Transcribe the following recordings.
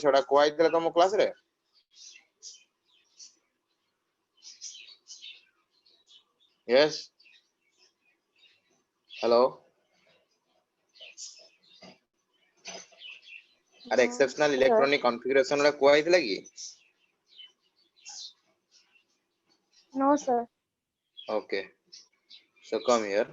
छोड़ा कोई दिला तुम क्लास रे यस हेलो अरे एक्सेप्शनल इलेक्ट्रॉनिक कॉन्फ़िगरेशन रे कोई दिला की No, sir. okay so come here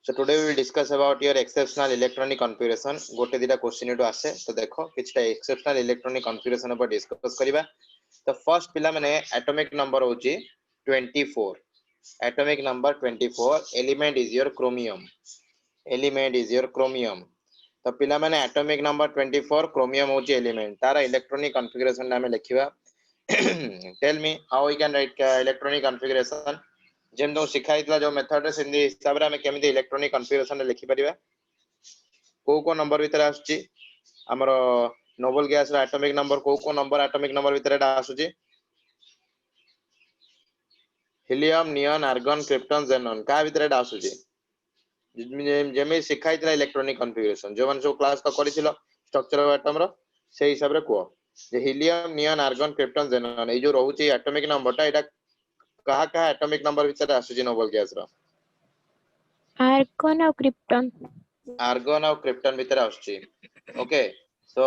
so today we will discuss about your exceptional electronic configuration गोटे दिटा क्वेश्चन एटू आसे तो देखो किछटा एक्सेप्शनल इलेक्ट्रॉनिक कॉन्फ़िगरेशन पर डिस्कस करिबा तो फर्स्ट पिला माने एटॉमिक नंबर होची 24 atomic number 24 element is your chromium तो पिला माने एटॉमिक नंबर 24 क्रोमियम होची एलिमेंट तारा इलेक्ट्रॉनिक कॉन्फ़िगरेशन नामे लिखिबा tell me how we can write electronic configuration जेम तो सिखाइतला जो मेथड रे सिंधी हिसाब रे हमें केमिति इलेक्ट्रॉनिक कॉन्फ़िगरेशन लिखि परिबा को नंबर भीतर आसुची हमरो नोबल गैस रा एटॉमिक नंबर को नंबर एटॉमिक नंबर भीतर एटा आसुची helium neon argon krypton xenon का भीतर एटा आसुची जेमे सिखाइतला इलेक्ट्रॉनिक कॉन्फ़िगरेशन जो मन जो क्लास का करिथिलो स्ट्रक्चर ऑफ एटम रो से हिसाब रे को जे helium neon argon krypton xenon ए जो रहउची एटॉमिक नंबर टा एटा कहा एटॉमिक नंबर भीतर आसुची नोबल गैस रो Argon और क्रिप्टन आर्गन और क्रिप्टन भीतर आसुची ओके सो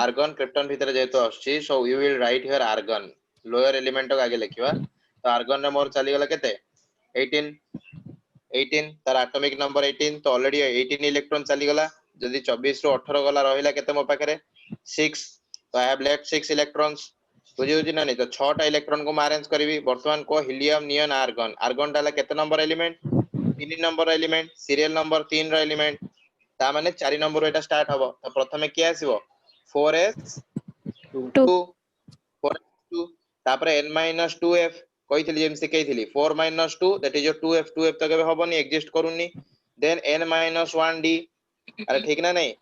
आर्गन क्रिप्टन भीतर जेतो आसुची so you will write here argon lower element को आगे लिखिबा तो आर्गन रे मोर चली गला केते 18 तार एटॉमिक नंबर 18 तो ऑलरेडी 18 इलेक्ट्रॉन चली गला जदी 24 रो 18 गला रहिला केते मो पाखरे 6 तो आई हैव लेफ्ट 6 इलेक्ट्रॉन्स बुझी होची ना नहीं तो 6 टा इलेक्ट्रॉन को अरेंज करबी वर्तमान को हीलियम नियॉन आर्गन आर्गन डाला केते number element 3 number element serial number 3 रो एलिमेंट ता माने 4 नंबर एटा स्टार्ट हबो तो प्रथमे के आसीबो 4s 2 4s2 तापर n-2f कहितली जेम सिकेइतली 4 - 2 that is your 2f 2f तो केबे हबनी एग्जिस्ट करूनी देन n-1d अरे ठीक ना नहीं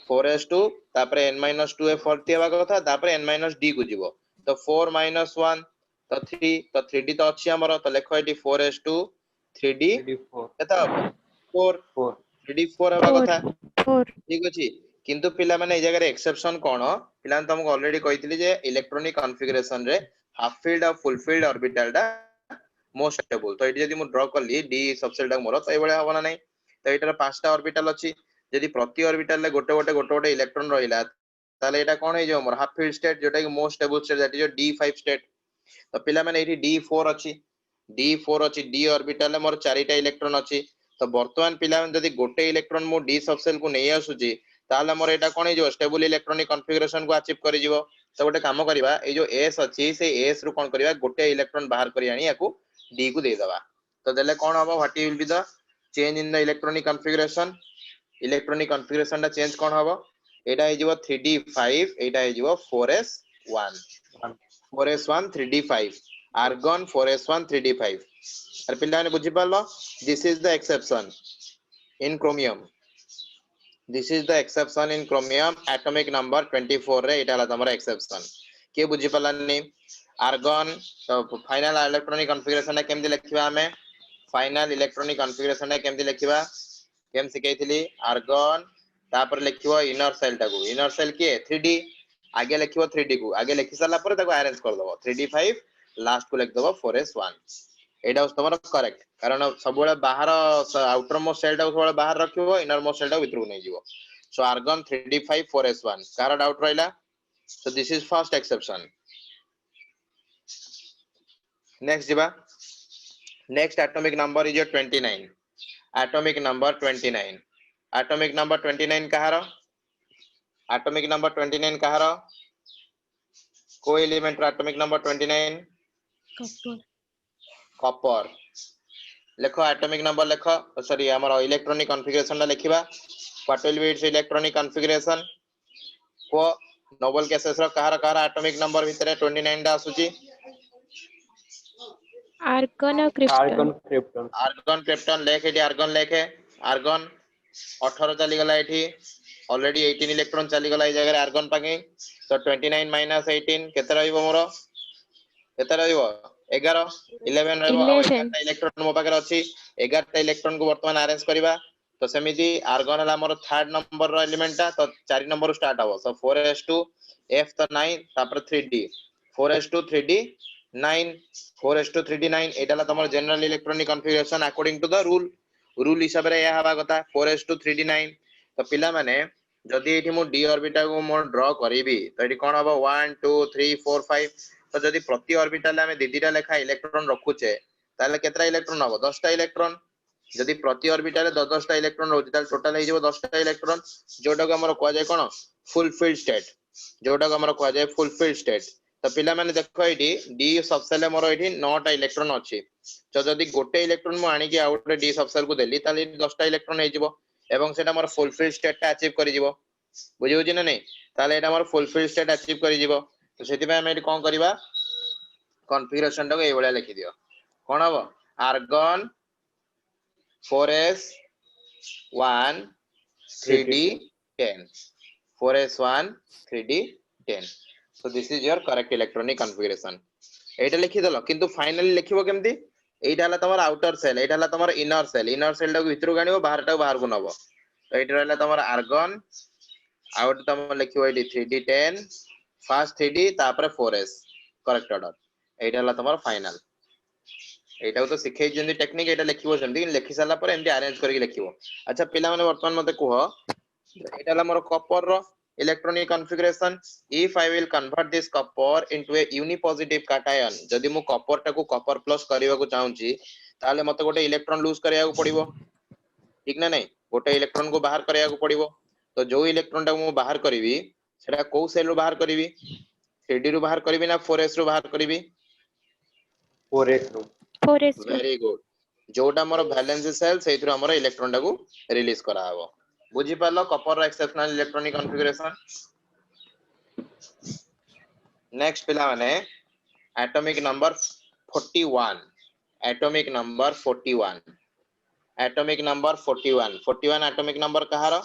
4s2 तापर n-2f फर्ती हेबा कथा तापर n-d को जीवो तो 4 - 1 तो 3 तो 3d तो अछि हमर तो लेखो एटी 4s2 3d केता हबो 4 3d4 हेबा कथा ठीक अछि किंतु पिला माने ए जगह रे एक्सेप्शन कोन पिला तुमको ऑलरेडी कहितली जे इलेक्ट्रॉनिक कॉन्फ़िगरेशन रे हाफ फील्ड और फुल फील्ड ऑर्बिटल दा मोस्ट स्टेबल तो एटी जदी मु ड्रा करली डी सबसेल दा मोर तो ए बळे हबना नै तो एटार पांचटा ऑर्बिटल अछि जदी प्रति ऑर्बिटल ले गोटे इलेक्ट्रॉन रहिला ताले एटा कोन हे जो मोर हाफ फील्ड स्टेट जोटा कि most stable state that is d5 state तो पिला माने एटी d4 अछि d ऑर्बिटल ले मोर चारिटा इलेक्ट्रॉन अछि तो वर्तमान पिला माने जदी गोटे इलेक्ट्रॉन मु डी सबसेल को नै आसुची ताले मोर एटा कोन हे जो स्टेबल इलेक्ट्रॉनिक कॉन्फ़िगरेशन को अचीव करि जिवो तो गोटे काम करबा ए जो s अछि से s रु कोन करबा गोटे इलेक्ट्रॉन बाहर करि आनी याकू d को दे दबा तो देले कोन हबो what will be the change in the electronic configuration दा चेंज कोन हबो एटा हे जिवो 3d5 एटा हे जिवो 4s1 4s1 3d5 argon 4s1 3d5 अरे पिल्ला ने बुझी पालो this is the exception in chromium this is the exception in chromium atomic number 24 रे एटा ला तमरा एक्सेप्शन के बुझी पालानी आर्गन तो फाइनल इलेक्ट्रॉनिक कॉन्फ़िगरेशन केमदि लिखिबा हमें फाइनल इलेक्ट्रॉनिक कॉन्फ़िगरेशन केमदि लिखिबा केम सिकेइथिली आर्गन तापर लिखिबो इनर सेल टाको इनर सेल के 3d आगे लिखिबो 3d को आगे लिखि साला पर ताको अरेंज कर दबो 3d5 लास्ट को लिख दबो 4s1 एटा तमरा करेक्ट कारण सब बेले बाहर आउटर मोस्ट सेल टाको सब बाहर रखिबो इनर मोस्ट सेल टाको भीतर नै जीवो सो आर्गन 3d5 4s1 कार डाउट रहिला so this is first exception next जीवा next atomic number is 29 atomic number 29 कहार एटॉमिक नंबर 29 कहार को एलिमेंट एटॉमिक नंबर 29 कॉपर लेखो एटॉमिक नंबर लेखो सॉरी हमर इलेक्ट्रॉनिक कॉन्फ़िगरेशन ला लिखिबा what will be its electronic configuration को नोबल गैसेस रो कहार एटॉमिक नंबर भीतर 29 दा आसुची आर्गन और क्रिप्टन आर्गन क्रिप्टन लेखे एटी आर्गन लेखे आर्गन 18 चली गला एठी ऑलरेडी 18 इलेक्ट्रॉन चली गला ए जगह रे आर्गन पाके तो 29 - 18 केते रहइबो मोर केते रहइबो 11 11 रहइबो आ 11 टा इलेक्ट्रॉन मो पाके अछि 11 टा इलेक्ट्रॉन को वर्तमान अरेंज करबा तो सेमिति आर्गन हला हमर थर्ड नंबर रो एलिमेंट ता तो 4 नंबर स्टार्ट हबो सो 4s2 f तो 9 तापर 3d 4s2 3d 9 4s2 3d 9 एटाला तमर general electronic configuration according to the rule हिसाब रे या हबा कथा 4s2 3d 9 तो पिला माने जदि एठी मु d ऑर्बिटल को मो ड्रा करिवि तो एठी कोन हबो 1 2 3 4 5 तो जदि प्रति ऑर्बिटल में दीदीटा लेखा इलेक्ट्रॉन रखुचे ताले केतरा इलेक्ट्रॉन हबो 10 टा इलेक्ट्रॉन जदि प्रति ऑर्बिटल 10 टा इलेक्ट्रॉन रहउची ताले टोटल हे जेबो 10 टा इलेक्ट्रॉन जोटा को हमर कोआ जाय कोन फुलफिल्ड स्टेट जोटा को हमर कोआ जाय फुलफिल्ड स्टेट तो पिला माने देखो एठी डी सबसेल मोर एठी 9 टा इलेक्ट्रॉन अछि तो जदि गोटे इलेक्ट्रॉन मु आनी कि आउट डी सबसेल को देली ताले 10 टा इलेक्ट्रॉन हे जेबो एवं सेटा मोर फुलफिल्ड स्टेट टा अचीव करि जेबो बुझि होची ना नै ताले एटा मोर फुलफिल्ड स्टेट अचीव करि जेबो तो सेति पे हम एठी कोन करबा कॉन्फ़िगरेशन टा को ए बळा लिखि दियो कोन हबो argon 4s1 3d 10 4s1 3d 10 so this is your correct electronic configuration एटा लिखि दलो किंतु फाइनली लिखिबो केमती एटा हला तमर आउटर सेल एटा हला तमर इनर सेल टा भितरु गानिबो बाहर को नबो तो एटा रहला तमर आर्गन आउट तम लिखिबो एटी 3d10 फर्स्ट 3d तापर 4s करेक्ट ऑर्डर एटा हला तमर फाइनल एटा तो सिखै जंदी टेक्निक एटा लिखिबो जंदी लिखि साला पर एमती अरेंज करके लिखिबो अच्छा पिला माने वर्तमान मते कहो एटा हला मोर कॉपर रो electronic configuration if I will convert this copper into a unipositive cation जदि मु कॉपर टा को कॉपर प्लस करबा को चाहूची ताले मते गोटे इलेक्ट्रॉन लूज करया को पड़िबो ठीक ना नै गोटे इलेक्ट्रॉन को बाहर करया को पड़िबो तो जो इलेक्ट्रॉन टा मु बाहर करबी सेटा को सेल रो बाहर करबी 3d रो बाहर करबी ना 4s रो बाहर करबी 4s रो 4s वेरी गुड जोटा मोर वैलेंसी सेल सेइथरो हमर इलेक्ट्रॉन टा को रिलीज करा हबो बुझी पालो कॉपर रो एक्सेप्शनल इलेक्ट्रॉनिक कॉन्फ़िगरेशन नेक्स्ट पिला माने atomic number 41 atomic number 41 atomic number 41 41 atomic number कहारो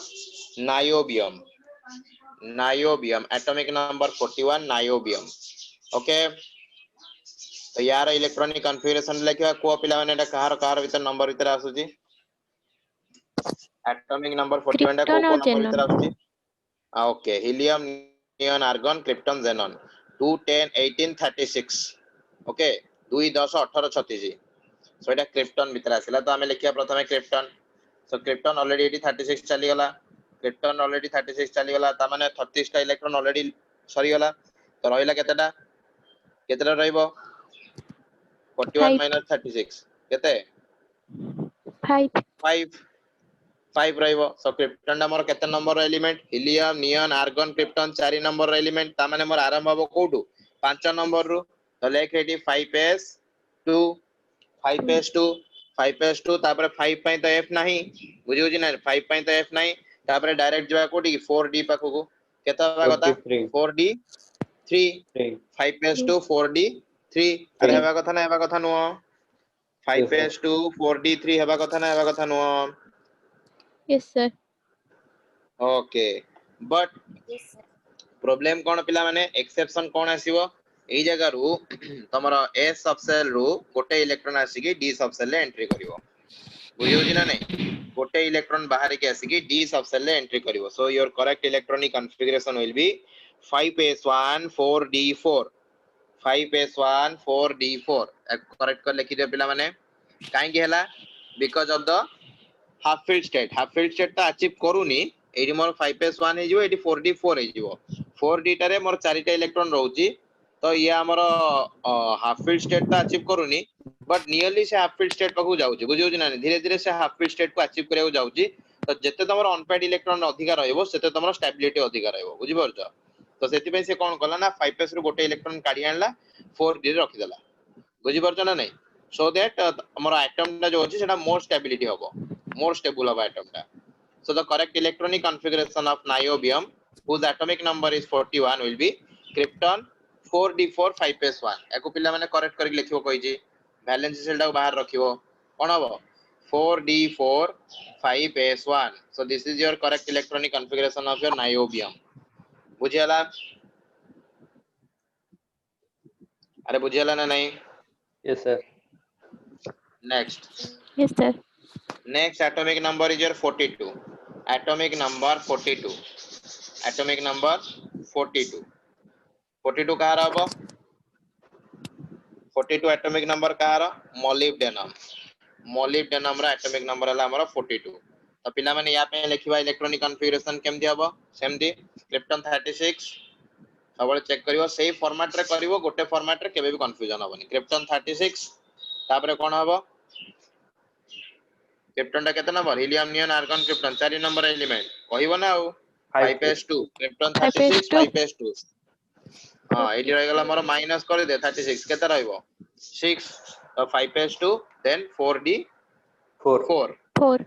niobium niobium atomic number 41 niobium okay तो यार इलेक्ट्रॉनिक कॉन्फ़िगरेशन लेखिबा को पिला माने एटा कहार भीतर नंबर भीतर आसुची एटॉमिक नंबर 41 टा को Krypton और नंबर भीतर xenon आसुची okay helium neon argon krypton xenon 2 10 18 36 okay 2 10 18 36 so एटा क्रिप्टन भीतर आसिला तो हमें लिखिया प्रथमे क्रिप्टन सो क्रिप्टन ऑलरेडी एटी 36 चली गला क्रिप्टन ऑलरेडी 36 चली गला ता माने 36 टा इलेक्ट्रॉन ऑलरेडी सरी गला तो रहिला केतेटा रहइबो 41 5 minus 36 केते 5 5 5 रहइबो सो क्रिप्टन टा मोर केते number element helium neon argon krypton 4 number element ता माने मोर आरंभ हबो कोठू 5 नंबर रु तो लेख एटी 5s2 5s2 5s2 तापर 5 पई तो f नाही बुझी होजी ना 5 पई तो f नाही तापर डायरेक्ट जवा कोठी 4d पाखो को केता बा कथा 4d 3 5s2 4d 3 अरे हेबा कथा ना हेबा कथा नो 5s2 4d 3 हेबा कथा ना हेबा कथा no yes sir okay but problem कोन पिला माने एक्सेप्शन कोन आसीबो एई जगह रु तमरो s सबसेल रु गोटे इलेक्ट्रॉन आसी की d सबसेल ले एंट्री करिवो बुझियो जी ना नै गोटे इलेक्ट्रॉन बाहर के आसी की d सबसेल ले एंट्री करिवो so your correct electronic configuration will be 5s1 4d4 5s1 4d4 correct कर लिखि दे पिला माने काहे की हला because of the half filled state ता अचीव करूनी एडी मोर 5s1 हे जिवो एडी 4d4 हे जिवो 4d टारे मोर 4 टा इलेक्ट्रॉन रहउची तो ये हमर हाफ फील्ड स्टेट ता अचीव करूनी बट नियरली से हाफ फील्ड स्टेट पाखु जाउची बुझियो जी ना धीरे धीरे से हाफ फील्ड स्टेट को अचीव करियो जाउची तो जते तमर अनपेड इलेक्ट्रॉन अधिकार रहइबो सेते तमर स्टेबिलिटी अधिकार रहइबो बुझि परछ तो सेति पे से कोन कला ना 5s रु गोटे इलेक्ट्रॉन काढी आनला 4d रे रखि देला बुझि परछ ना नै सो दैट हमर एटम टा जो अछि सेटा मोर स्टेबिलिटी होबो मोर स्टेबल होबो एटम टा so the correct electronic configuration of niobium whose atomic number is 41 will be krypton 4d4 5s1 एको पिला माने करेक्ट करके लिखिबो कहि जे वैलेंस सेल टा बाहर रखिबो कोन हबो 4d4 5s1 so this is your correct electronic configuration of your niobium बुझियाला अरे बुझियाला ना नहीं yes sir next yes sir Next atomic number is your 42. Atomic number 42. Atomic number 42. 42 कहाँ रहा? 42 atomic number कहाँ रहा? Molybdenum. Molybdenum रा atomic number है हमारा 42. तो पिला मैंने यहाँ पे लिखिवा इलेक्ट्रॉनिक कॉन्फ़िगरेशन केमती हबो? सेमती क्रिप्टन 36 सबले चेक करिवो सेही फॉर्मेट रे करिवो गोटे फॉर्मेट रे केबे भी कंफ्यूजन हबनी. क्रिप्टन 36 तापरे कोन हबो? क्रिप्टन टा केते number? Helium neon argon krypton 4 number element कहिवो ना आओ 5s2 क्रिप्टन 36 5s2 हां एडी रह गेला हमर माइनस कर दे 36 केते रहइबो 6 तो 5s2 देन 4d 4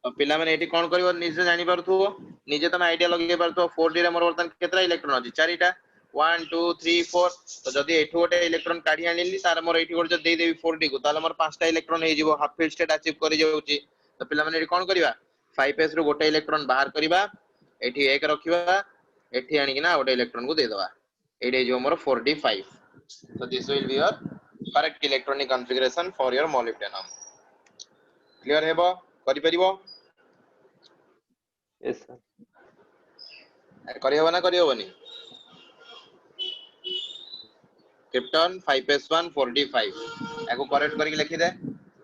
तो पिला माने एटी कोन करिवो निजे जानि परथुओ निजे तमे आईडिया लगे परथुओ 4d रे मोर वर्तन केतरा इलेक्ट्रॉन अछि 4 टा 1 2 3 4 तो जदी एठो गोटे इलेक्ट्रॉन काढी आनिली तार मोर एठी गोटे दे देबी 4d को ताले मोर 5 टा इलेक्ट्रॉन हे जिवो हाफ फील्ड स्टेट अचीव करि जाउची तो पिला माने एटी कोन करिवा 5s रो गोटे इलेक्ट्रॉन बाहर करिवा एठी 1 रखिवा एठी आनी कि ना गोटे इलेक्ट्रॉन को दे दवा एडी जो मोर 4d5 so this will be your correct electronic configuration for your molybdenum clear हेबो करि परिबो yes sir करि होबो ना करि होबोनी क्रिप्टन 5s1 4d5 एको करेक्ट करके लिखि दे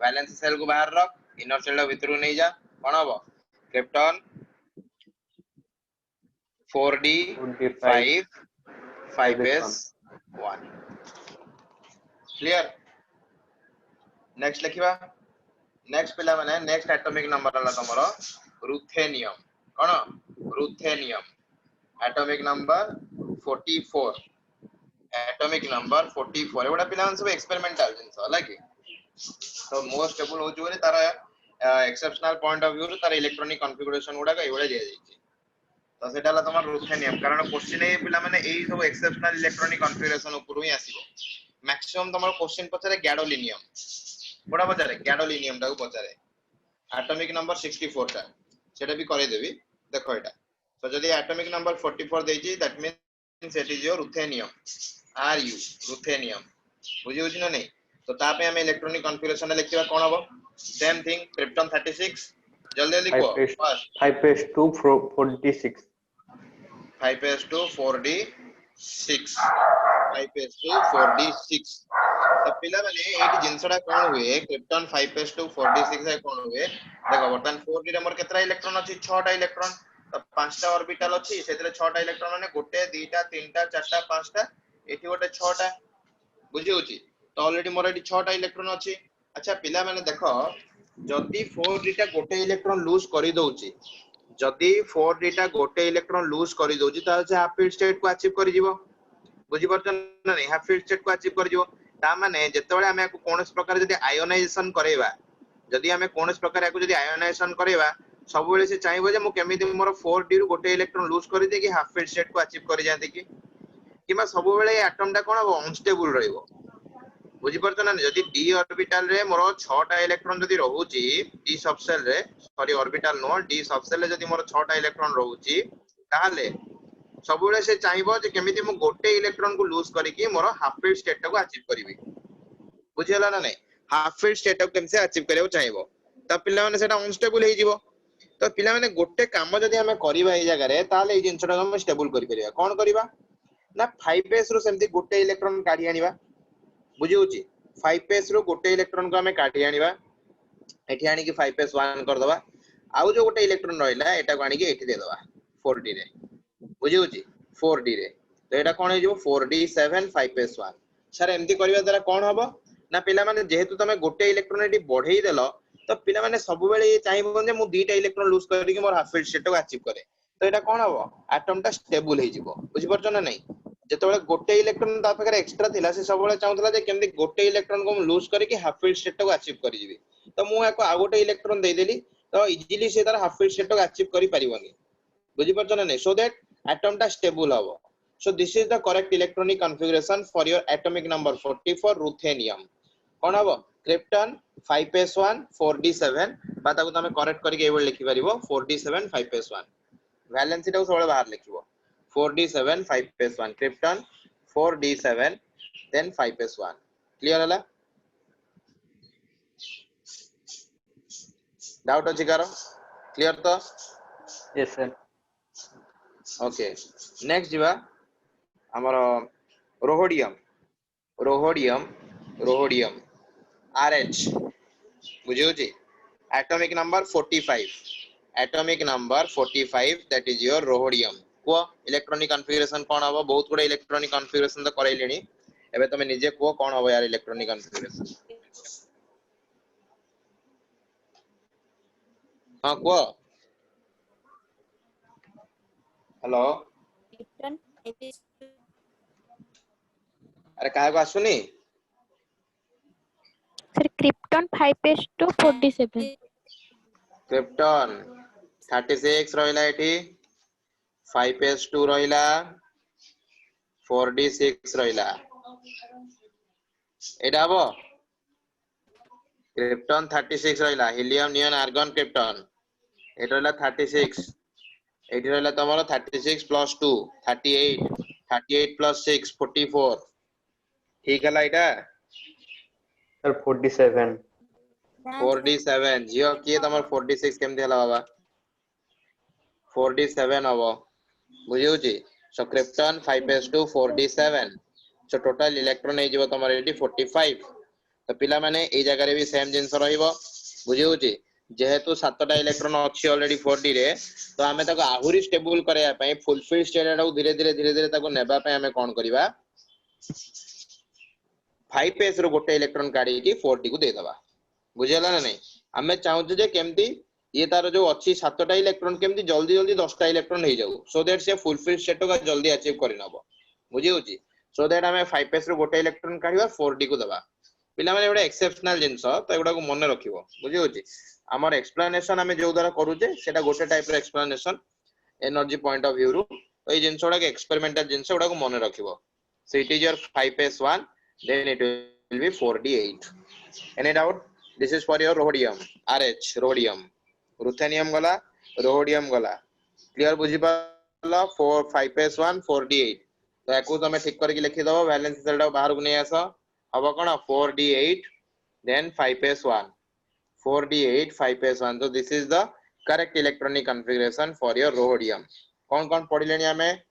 वैलेंस सेल को बाहर रख इनर सेल भीतर नै जा कोन होबो krypton 4d5 5s1 clear next लिखिबा नेक्स्ट पिला माने नेक्स्ट एटॉमिक नंबर हला तमरो रुथेनियम कोन ruthenium atomic number 44 atomic number 44 एवडा पिला सब एक्सपेरिमेंटल जिंस हला कि तो मोस्ट स्टेबल हो जोरे तारा एक्सेप्शनल पॉइंट ऑफ व्यू रे तारा इलेक्ट्रॉनिक कॉन्फ़िगरेशन गुडा का एवडा दिया जाई तो सेटा हला तमर रुथेनियम कारण क्वेश्चन ए पिला माने एई सब एक्सेप्शनल इलेक्ट्रॉनिक कॉन्फ़िगरेशन ऊपर ही आसीबो मैक्सिमम तमर क्वेश्चन पचारे गैडोलिनियम बड़ा पचारे गैडोलिनियम टा को पचारे एटॉमिक नंबर 64 टा सेटा भी करे देबी देखो एटा तो जदी एटॉमिक नंबर 44 देजी that means it is your ruthenium Ru ruthenium बुझी होची ना नहीं तो ता पे हम इलेक्ट्रॉनिक कॉन्फ़िगरेशन लिखिबा कोन हबो सेम थिंग क्रिप्टन 36 जल्दी लिखो first 5s2 46 5s2 4d6 5s2 4d6 तो पिला माने एटी जिंसडा कोन हुए क्रिप्टन 5s2 4d6 है कोन हुए देखो बर्तन 4d रे मोर केतरा इलेक्ट्रॉन अछि 6 टा इलेक्ट्रॉन तो 5 टा ऑर्बिटल अछि सेतरे 6 टा इलेक्ट्रॉन माने गोटे 2 टा 3 टा 4 टा 5 टा एठी गोटे 6 टा बुझी होची तो ऑलरेडी मोर एठी 6 टा इलेक्ट्रॉन अछि अच्छा पिला माने देखो जदी 4d टा गोटे इलेक्ट्रॉन लूज करि दोउची जदी 4d टा गोटे इलेक्ट्रॉन लूज करि दोउची ता से हाफ फील्ड स्टेट को अचीव करि जिवो बुझी परछन ना नहीं हाफ फील्ड स्टेट को अचीव करि जिवो ता माने जेतेबेले हमें को कोनस प्रकार जदी आयोनाइजेशन करेबा जदी हमें कोनस प्रकार याको जदी आयोनाइजेशन करेबा सब बेले से चाहिबो जे मु केमिति मोर 4d रु गोटे इलेक्ट्रॉन लूज करि दे कि हाफ फील्ड स्टेट को अचीव करि जाते कि किबा सब बेले एटम टा कोन अनस्टेबल रहइबो बुझी परछ ना जदी d ऑर्बिटल रे मोर 6 टा इलेक्ट्रॉन जदी रहूची d सबसेल रे sorry orbital no d subshell रे जदी मोर 6 टा इलेक्ट्रॉन रहूची ताले सब बेले से चाहिबो जे केमिति मु गोटे इलेक्ट्रॉन को लूज करि कि मोर हाफ फील्ड स्टेट को अचीव करिवि बुझियला ना नहीं हाफ फील्ड स्टेट को केमसे अचीव करियो चाहिबो त पिला माने सेटा अनस्टेबल हे जिवो तो पिला माने गोटे काम जदी हमें करिबा ए जगह रे ताले ए जिंसटा हम स्टेबल करि परिबा कोन करिबा ना 5s रो सेमती गोटे इलेक्ट्रॉन काढी आनिबा बुझी होची 5s रो गोटे इलेक्ट्रॉन को हमें काढी आनिबा एठी आनी कि 5s1 कर दबा आउ जो गोटे इलेक्ट्रॉन रहइला एटा को आनी कि एठी दे दबा 4d रे बुझी होची 4d रे तो एटा कोन हे जो 4d7 5s1 सर एमती करिवा द्वारा कोन हबो ना पिला माने जेहेतु तमे गोटे इलेक्ट्रॉन एठी बढ़ेई देलो तो पिला माने सब बेले चाहिबो जे मु दुईटा इलेक्ट्रॉन लूज करि कि मोर हाफ फील्ड स्टेट को अचीव करे तो एटा कोन हबो एटम टा स्टेबल हे जिवो बुझी परछ ना नहीं जेतेबेले गोटे इलेक्ट्रॉन ता पाखरे एक्स्ट्रा थिला से सब बेले चाहुतला जे केमति गोटे इलेक्ट्रॉन को लूज करि कि हाफ फील्ड स्टेट को अचीव करि जिवि तो मु एको आ गोटे इलेक्ट्रॉन दे देली तो इजीली से तार हाफ फील्ड स्टेट को अचीव करि परिबोनी बुझी परछ ना नहीं सो दैट एटम टा स्टेबल हबो so this is the correct electronic configuration for your atomic number 44 ruthenium कोन हबो क्रिप्टन 5s1 4d7 बा ताको तमे करेक्ट करि के एबल लिखि परिबो 4d7 5s1 वैलेंसी टा सबले बाहर लिखिबो 4d7 5s1 krypton 4d7 then 5s1 clear हला डाउट अछि कार क्लियर तो Yes, sir. ओके नेक्स्ट जीवा हमर रोहोडियम रोहोडियम रोहोडियम RH बुझियो जी atomic number 45 atomic number 45 that is your rhodium को इलेक्ट्रॉनिक कॉन्फ़िगरेशन कोन हबो बहुत गुडे इलेक्ट्रॉनिक कॉन्फ़िगरेशन तो करैलेनी एबे तमे निजे को कोन हबो यार इलेक्ट्रॉनिक कॉन्फ़िगरेशन हां को हेलो Krypton अरे काहे को आसुनी sir Krypton 5s2 47 क्रिप्टन 36 रहिला एठी 5s2 रहिला 4d6 रहिला एटा हबो क्रिप्टन 36 रहिला हीलियम नियन आर्गन क्रिप्टन एटा रहिला 36 एठी रहिला तमरो 36 प्लस 2 38 38 प्लस 6 44 ठीक हला एटा Sir, 47. 4d7 जियो किए तमर 46 केमते हला बाबा 4d7 हबो बुझियो जी so krypton 5s2 4d7 so total electron हे जिवो तमर एटी 45 तो पिला माने ए जगह रे भी सेम जिंस रहिबो बुझियो जी जेहेतु 7टा इलेक्ट्रॉन अछि ऑलरेडी 4d रे तो हमें ताको आहुरी स्टेबल करया पई फुलफिल स्टेट एटा धीरे धीरे ताको नेबा पई हमें कोन करिवा 5s रो गोटे इलेक्ट्रॉन काढी की 4d को दे दबा बुझियला ना नहीं हमें चाहू जे केमती ये तार जो अच्छी 7टा इलेक्ट्रॉन केमती जल्दी जल्दी 10टा इलेक्ट्रॉन हो जाऊ सो दैट से फुलफिल स्टेट को जल्दी अचीव करि नबो बुझियो जी सो दैट हमें 5s रो गोटे इलेक्ट्रॉन काढिबा 4d को दबा पिला माने एटा एक्सेप्शनल जिंस तो एडा को मन रखिबो बुझियो जी हमर एक्सप्लेनेशन हमें जो द्वारा करूचे सेटा गोटे टाइप रो explanation energy point of view रो तो ये जिंसोडा के एक्सपेरिमेंटल जिंस एडा को मन रखिबो so it is your 5s1 then it will be 4d8 any doubt this is for your rhodium RH rhodium ruthenium गला rhodium गला क्लियर बुझी पाला 4 5s1 4d8 तो एको तमे ठीक करके लिखि दबो बैलेंस सेलटा बाहर को नै आसो हबो कोन 4d8 then 5s1 4d8 5s1 so this is the correct electronic configuration for your rhodium कौन कौन पढिलेनी हमें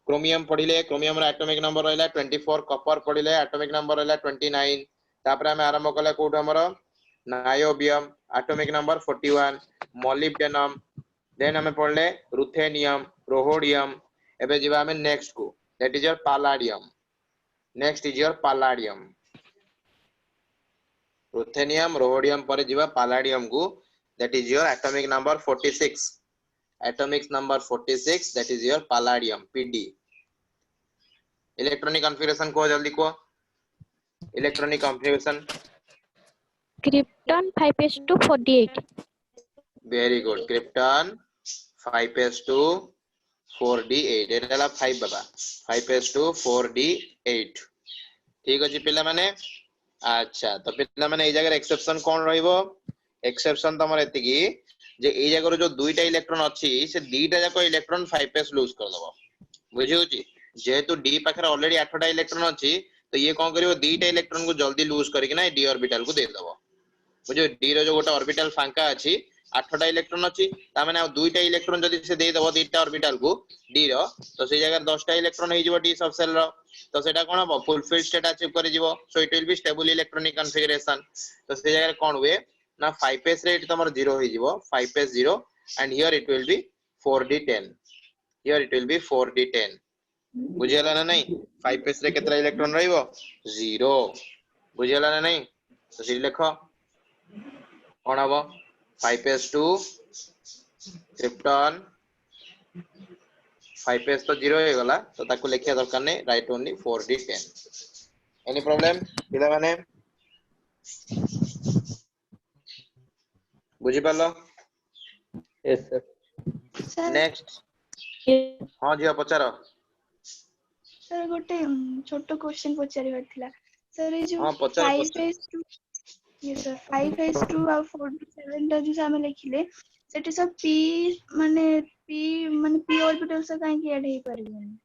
क्रोमियम पढिले क्रोमियम रो एटॉमिक नंबर रहला 24 कॉपर पढिले एटॉमिक नंबर रहला 29 तापर हम आरंभ कले कोठ हमरो niobium atomic number 41 molybdenum then हमें पढले रुथेनियम रोहोडियम एबे जिबा हमें नेक्स्ट को that is your palladium next is your palladium ruthenium rhodium पर जिबा पैलाडियम को that is your atomic number 46 atomic number 46 that is your palladium pd electronic configuration को जल्दी को electronic configuration Krypton 5s2 48 very good krypton 5s2 4d8 एटा 5 बाबा 5s2 4d8 ठीक अछि पिला माने अच्छा तो पिला माने ए जगह एक्सेप्शन कोन रहइबो एक्सेप्शन तमर एति की जे ए जगह जो दुईटा इलेक्ट्रॉन अछि से दुईटा जाको इलेक्ट्रॉन 5s लूज कर दबो बुझियो छी जेहेतु d पाखर ऑलरेडी 8टा इलेक्ट्रॉन अछि तो ये कोन करिवो दुईटा इलेक्ट्रॉन को जल्दी लूज करके ना d ऑर्बिटल को दे दबो बुझियो d रो जो गोटा ऑर्बिटल फांका अछि 8टा इलेक्ट्रॉन अछि ता माने दुईटा इलेक्ट्रॉन जदी से दे दबो दुईटा ऑर्बिटल को d रो तो से जगह 10टा इलेक्ट्रॉन हे जिवो d सब सेल रो तो सेटा कोन हो फुलफिल स्टेट अचीव कर जिवो so it will be stable electronic configuration तो से जगह कोन हुए ना 5s रे तमर 0 हो जिवो 5s 0 and here it will be 4d10 here it will be 4d10 बुझियला ना नहीं 5s रे केतरा इलेक्ट्रॉन रहइबो 0 बुझियला ना नहीं तो सिर लिखो कोन हबो 5s2 क्रिप्टन 5s तो 0 हो गला तो ताको लिखिया दरकार नै right only 4d10 any problem पिला माने बुझी पालो Yes, sir. सर नेक्स्ट हां जी पचारो सर गोटे छोटो क्वेश्चन पचारिबार थिला सर ए जो हां पचारो 5s2 ये सर 5s2 और 47 टा जो हम लिखिले सेठी सब p माने p ऑर्बिटल से काहे की ऐड हे परबेनी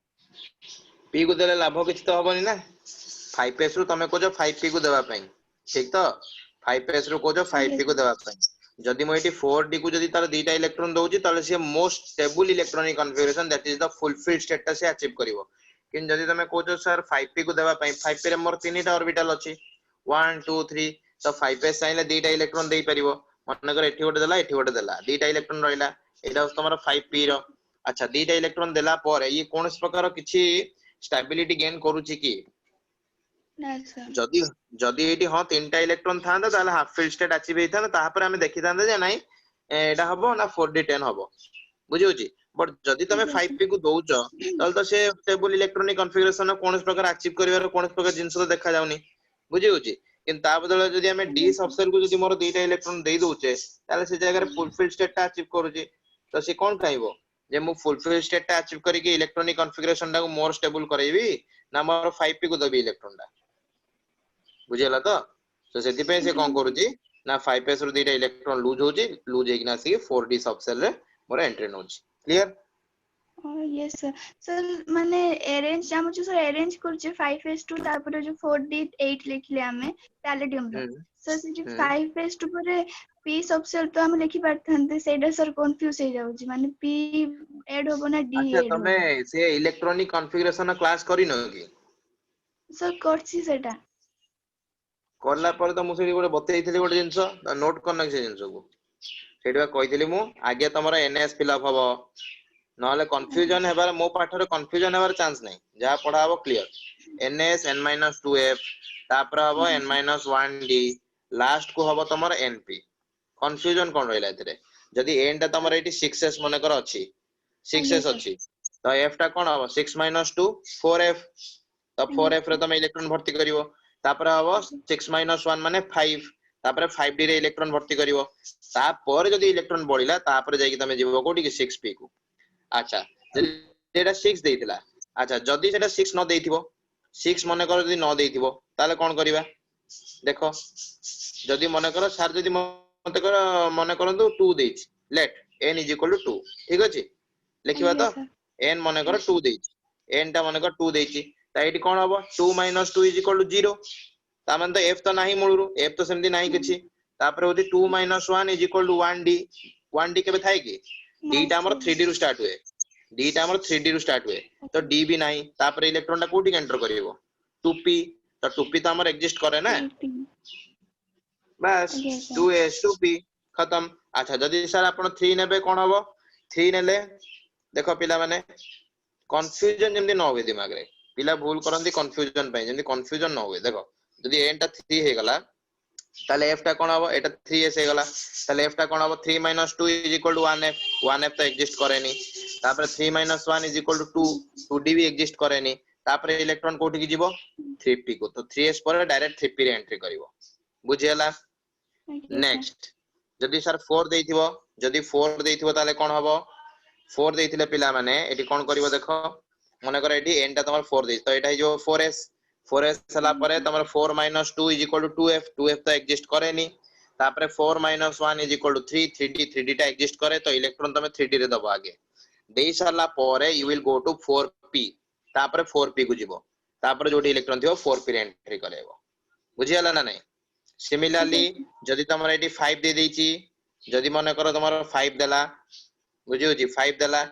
p को देले लाभ किछ तो हबनी ना 5s रु तमे को जो 5p को देबा पई ठीक तो 5s रु को जो 5p को देबा पई जदि मु एटी 4d को जदि तार दुईटा इलेक्ट्रॉन दउची ताले से most stable electronic configuration that is the fulfilled state से अचीव करिवो किन जदि तमे कहजो सर 5p को देबा पई 5p रे मोर तीनटा ऑर्बिटल अछि 1 2 3 तो 5s चाइले दुईटा इलेक्ट्रॉन देई परिवो मनकर एठी गोटे देला एठी गोटे देला दुईटा इलेक्ट्रॉन रहिला एटा तमरो 5p रो अच्छा दुईटा इलेक्ट्रॉन देला पर ये कोनस प्रकार किछि स्टेबिलिटी गेन करूची की ना सर जदि जदि एटी हां तीनटा इलेक्ट्रॉन थांदा ताले हाफ फिल्ड स्टेट अचीव हेताना ताहा पर हमें देखि थांदा जे नाही एटा हबो ना 4d10 हबो बुझी होची बट जदि तमे 5p को दउच ताल तो से स्टेबल इलेक्ट्रॉनिक कॉन्फ़िगरेशन कोनस प्रकार अचीव करिवार कोनस प्रकार जिंस तो देखा जाउनी बुझी होची किन ता बदल जदि हमें d सबसेल को जदि मोर दुईटा इलेक्ट्रॉन देई दोचे ताले से जगह रे फुलफिल्ड स्टेट ता अचीव करूची तो से कोन कहइबो जे मु फुलफिल्ड स्टेट ता अचीव करी के इलेक्ट्रॉनिक कॉन्फ़िगरेशन ता को मोर स्टेबल करैबी ना मोर 5p को दबी इलेक्ट्रॉन ता बुझियला तो सेति पे से कोन करूची ना 5s रो दुईटा इलेक्ट्रॉन लूज हेकिना सी 4d सबसेल रे मोर एंट्री नोची क्लियर यस सर सर माने अरेंज हम जो सर अरेंज करछे 5s2 तापर जो 4d8 लिखले हमें पैलेडियम रो सर से जो 5s2 पर p सबसेल तो हम लिखि पारथनते सेडा सर कंफ्यूज हे जाउची माने p ऐड होबो ना d अच्छा ऐड तमे से इलेक्ट्रॉनिक कॉन्फ़िगरेशन क्लास करिनो की सर करछि सेटा करला पर तो मु से गोटे बतैथिली गोटे जिंस नोट करना से जिंस को सेडा कहिथिली मु आगे तमरा ns फिलअप हबो नहले कंफ्यूजन हेबार मो पाठरे कंफ्यूजन हेबार चांस नै जहा पढा हबो क्लियर ns n-2f तापर हबो n-1d लास्ट को हबो तमर np कंफ्यूजन कोन रहला एतरे जदी n ता तमर एटी 6s मने कर अछि 6s अछि तो f ता कोन हबो 6 - 2 4f तो 4f रे तमे इलेक्ट्रॉन भर्ती करिवो तापर हबो 6 - 1 माने 5 तापर 5d रे इलेक्ट्रॉन भर्ती करिवो तापर जदी इलेक्ट्रॉन बढ़िला तापर जाई कि तमे जीवो कोठी कि 6p को अच्छा जदी एटा 6 देइतिला अच्छा जदी सेटा 6 न देइथिबो 6 मने कर जदी न देइथिबो ताले कोन करिवा देखो जदी मने कर सर जदी मते कर मने करंतु 2 देइछि लेट n = 2 ठीक अछि लिखिबा तो n मने कर 2 देइछि n ता मने कर 2 देइछि ता एटी कोन हबो 2 - 2 = 0 ता माने तो f तो नाही मूलरू f तो सेमदी नाही किछि तापर होती 2 - 1 = 1d 1d केबे थाए कि d ता हमर 3d रु स्टार्ट हुए d ता हमर 3d रु स्टार्ट हुए तो d भी नाही तापर इलेक्ट्रॉन ता कोठी एंटर करिवो 2p तो 2p तो हमर एग्जिस्ट करे ना बस 2s 2p खत्म अच्छा जदी सर आपण 3 नेबे कोन हबो 3 नेले देखो पिला माने कंफ्यूजन जेमदी न होवे दिमाग रे पिला भूल करंदी कंफ्यूजन पय जेमदी कंफ्यूजन न होवे देखो जदी n ता 3 हे गला ताले f ता कोन हबो एटा 3s हे गला ताले f ता कोन हबो 3 - 2 = 1f 1f तो एग्जिस्ट करेनी तापर 3 - 1 = 2 2d भी एग्जिस्ट करेनी तापर इलेक्ट्रॉन कोठी की जीवो 3p को तो 3s पर डायरेक्ट 3p रे एंट्री करिवो बुझियला नेक्स्ट जदी सर 4 देइथिबो जदी 4 देइथिबो ताले कोन हबो 4 देइथिले पिला माने एटी कोन करिवो देखो मने कर एटी n ता तमर 4 देइ तो एटा जो 4s 4s हला परे तमर 4 - 2 = 2f 2f तो एग्जिस्ट करेनी तापर 4 - 1 = 3 3d 3d ता एग्जिस्ट करे तो इलेक्ट्रॉन तमे 3d रे दबो आगे देइ सरला परे you will go to 4p तापर 4p को जीवो तापर जोटी इलेक्ट्रॉन थियो 4p रे एंट्री करेबो बुझियला ना नै सिमिलरली जदी तमर एटी 5 दे देइची जदी मने करो तमर 5 देला बुझियो जी 5 देला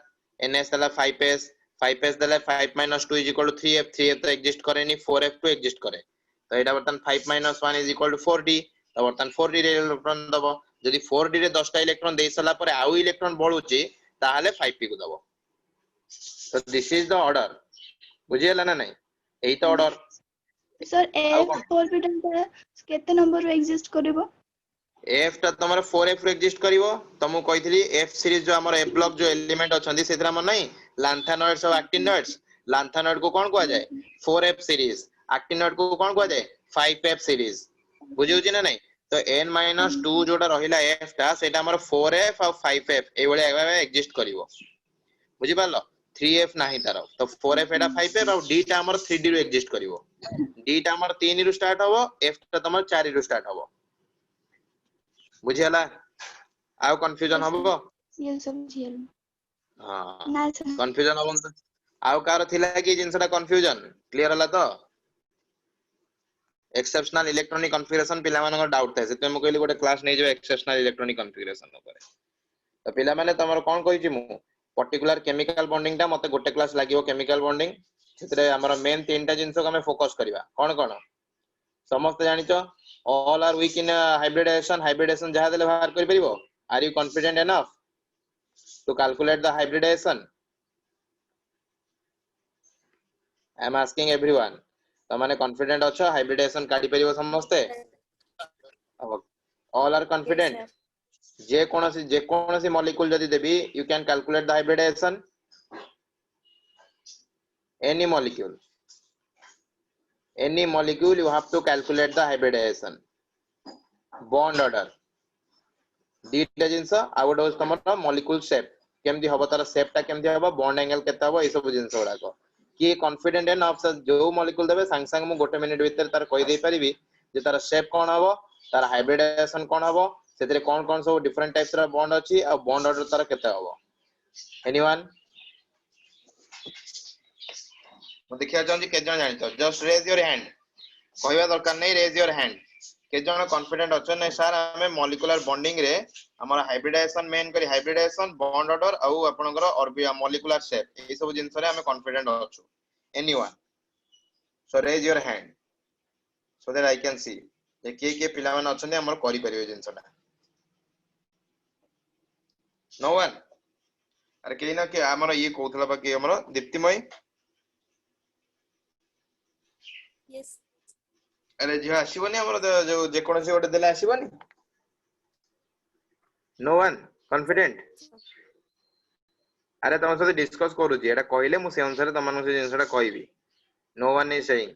ns देला 5s 5s देला 5 - 2 = 3f 3f तो एग्जिस्ट करेनी 4f तो एग्जिस्ट करे तो एटा बर्तन 5 - 1 = 4d तो बर्तन 4d रे इलेक्ट्रॉन दबो जदी 4d रे 10 टा इलेक्ट्रॉन देइ सला परे आउ इलेक्ट्रॉन बळुची ताहाले 5p को दबो तो दिस इज द ऑर्डर बुझियला ना नै एई तो ऑर्डर सर f ऑर्बिटल ता केते नंबर रो एग्जिस्ट करबो f ता तमर 4f रो एग्जिस्ट करिवो तमु कहितली f सीरीज जो हमर f ब्लॉक जो एलिमेंट अछंदी सेतरा मन नै लांथानॉइड्स और एक्टिनॉइड्स लांथानॉइड को कोन कहआ जाय 4f सीरीज एक्टिनॉइड को कोन कहआ जाय 5f सीरीज बुझियो छी ना नै तो n - 2 जोटा रहिला f ता सेटा हमर 4f और 5f ए बळे एग्जिस्ट करिवो बुझि पालो 3f नाही तारो तो 4f एटा 5f और d ता हमर 3d रो एग्जिस्ट करिवो d ता हमर 3 रु स्टार्ट हबो f ता तमर 4 रु स्टार्ट हबो बुझियला आउ कंफ्यूजन हबो ये सब झियल हां ना सर कंफ्यूजन हबो त आउ कार थिला कि जिंसटा कंफ्यूजन क्लियर हला तो एक्सेप्शनल इलेक्ट्रॉनिक कॉन्फ़िगरेशन पिला मानकर डाउट थाए सेते म कहली गोटे क्लास नै जो एक्सेप्शनल इलेक्ट्रॉनिक कॉन्फ़िगरेशन ऊपर तो पिला माने तमर कोन कहिछि मु पर्टिकुलर केमिकल बॉन्डिंग टा मते गोटे क्लास लागिवो केमिकल बॉन्डिंग सेतरे हमर मेन तीनटा जिंस को हमें फोकस करबा कोन समस्त जानिचो all are weak in hybridisation जहा देले बाहर कर परिबो are you confident enough to calculate the hybridisation I am asking everyone तो माने कॉन्फिडेंट अछो हाइब्रिडेशन काढी परिबो समस्त ऑल आर कॉन्फिडेंट जे कोनोसी मॉलिक्यूल जदी देबी you can calculate the hybridisation any molecule you have to calculate the hybridization bond order दीटा जिंस आ गोटे तमर मॉलिक्यूल शेप केमदी हबो तार शेप टा केमदी हबो बॉन्ड एंगल केता हबो ए सब जिंस गुडा को कि कॉन्फिडेंट एन ऑफ जो मॉलिक्यूल देबे संग संग मु गोटे मिनिट भीतर तार कहि दे परिबी जे तार शेप कोन हबो तार हाइब्रिडाइजेशन कोन हबो सेतरे कोन कोन सब डिफरेंट टाइप्स रा बॉन्ड अछि आ बॉन्ड ऑर्डर तार केता हबो एनीवन मु देखिया चाहूँ के जण जानि तो जस्ट रेज योर हैंड कहबा दरकार नै रेज योर हैंड के जण कॉन्फिडेंट अछन नै सर हमें मॉलिक्यूलर बॉन्डिंग रे हमर हाइब्रिडाइजेशन मेन करी हाइब्रिडाइजेशन बॉन्ड ऑर्डर आ आपनकर ऑर्बिटल मॉलिक्यूलर शेप ए सब जिंस रे हमें कॉन्फिडेंट अछु anyone so raise your hand so that I can see जे के पिला मन अछन हमर करि परिबे जिंसटा नो वन अरे के ना के हमर ये कोथला बाकी हमर दीप्तिमय Yes. अरे जो आसीबनी हमर जो जे कोनसी गोटे देला आसीबनी नो वन कॉन्फिडेंट अरे तुम सहित डिस्कस करूची एटा कहले मु से अनुसार तुम से जिंसटा कहबी no one is saying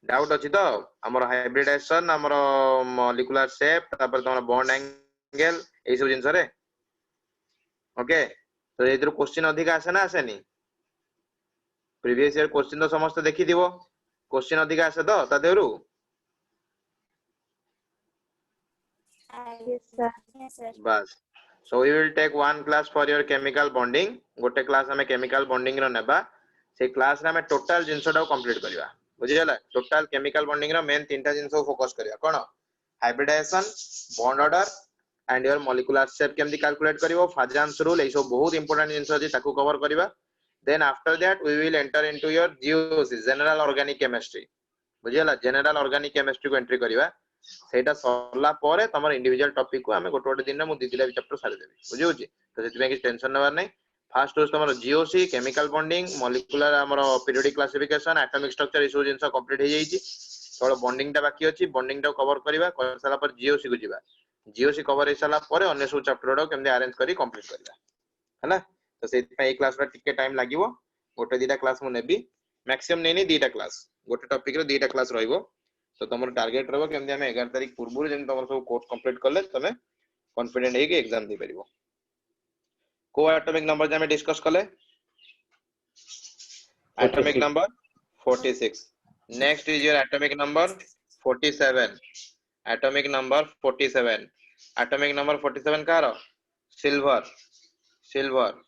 doubt अछि तो हमर हाइब्रिडाइजेशन हमर मॉलिक्यूलर शेप तापर तमर बॉन्ड एंगल ए सब जिंस रे ओके तो एतिर क्वेश्चन अधिक आसे ना आसेनी प्रीवियस ईयर क्वेश्चन तो समस्त देखि दिबो क्वेश्चन अधिक आसे तो ता Deru Yes, sir. Yes, sir. बस so we will take one class for your chemical bonding गोटे क्लास हमें chemical bonding रो नेबा से क्लास रे हमें टोटल जिंसटा कंप्लीट करबा बुझियला टोटल केमिकल बॉन्डिंग रो मेन तीनटा जिंस को फोकस करबा कोन hybridisation bond order and your molecular shape केमदी कैलकुलेट करिवो फाजांस रूल ए सब बहुत इंपोर्टेंट जिंस अछि ताकू कवर करबा then after that we will enter into your GOC general organic chemistry बुझियला जनरल ऑर्गेनिक केमिस्ट्री को एंट्री करबा सेटा सरला परे तमर इंडिविजुअल टॉपिक को हमें गोटे गोटे दिन में मु दिदिला चैप्टर सारि देबी बुझियो छी तो सेति में कि टेंशन नवर नै फर्स्ट होस तमर जीओसी केमिकल बॉन्डिंग मॉलिक्यूलर हमर पीरियोडिक क्लासिफिकेशन एटॉमिक स्ट्रक्चर इशू जिंस कंप्लीट हो जाई छी तो बॉन्डिंग टा बाकी अछि बॉन्डिंग टा कवर करबा कर साला पर जीओसी को जिबा जीओसी कवर हो साला परे अन्य सब चैप्टर रो केमदे अरेंज करी कंप्लीट करबा हैना तो सेति पे ए क्लास रा टिके टाइम लागिवो गोटे दीटा क्लास मु नेबी मैक्सिमम नै नै दीटा क्लास गोटे टॉपिक रो दीटा क्लास रहइबो तो तुम टार्गेट रहो कि हमें 11 तारीख पूर्व जन तुम सब कोर्स कंप्लीट करले तमे कॉन्फिडेंट है कि एग्जाम दे परिबो को एटॉमिक नंबर जे हमें डिस्कस करले atomic number 46 next is your atomic number 47 atomic number 47 atomic number 47 का रो सिल्वर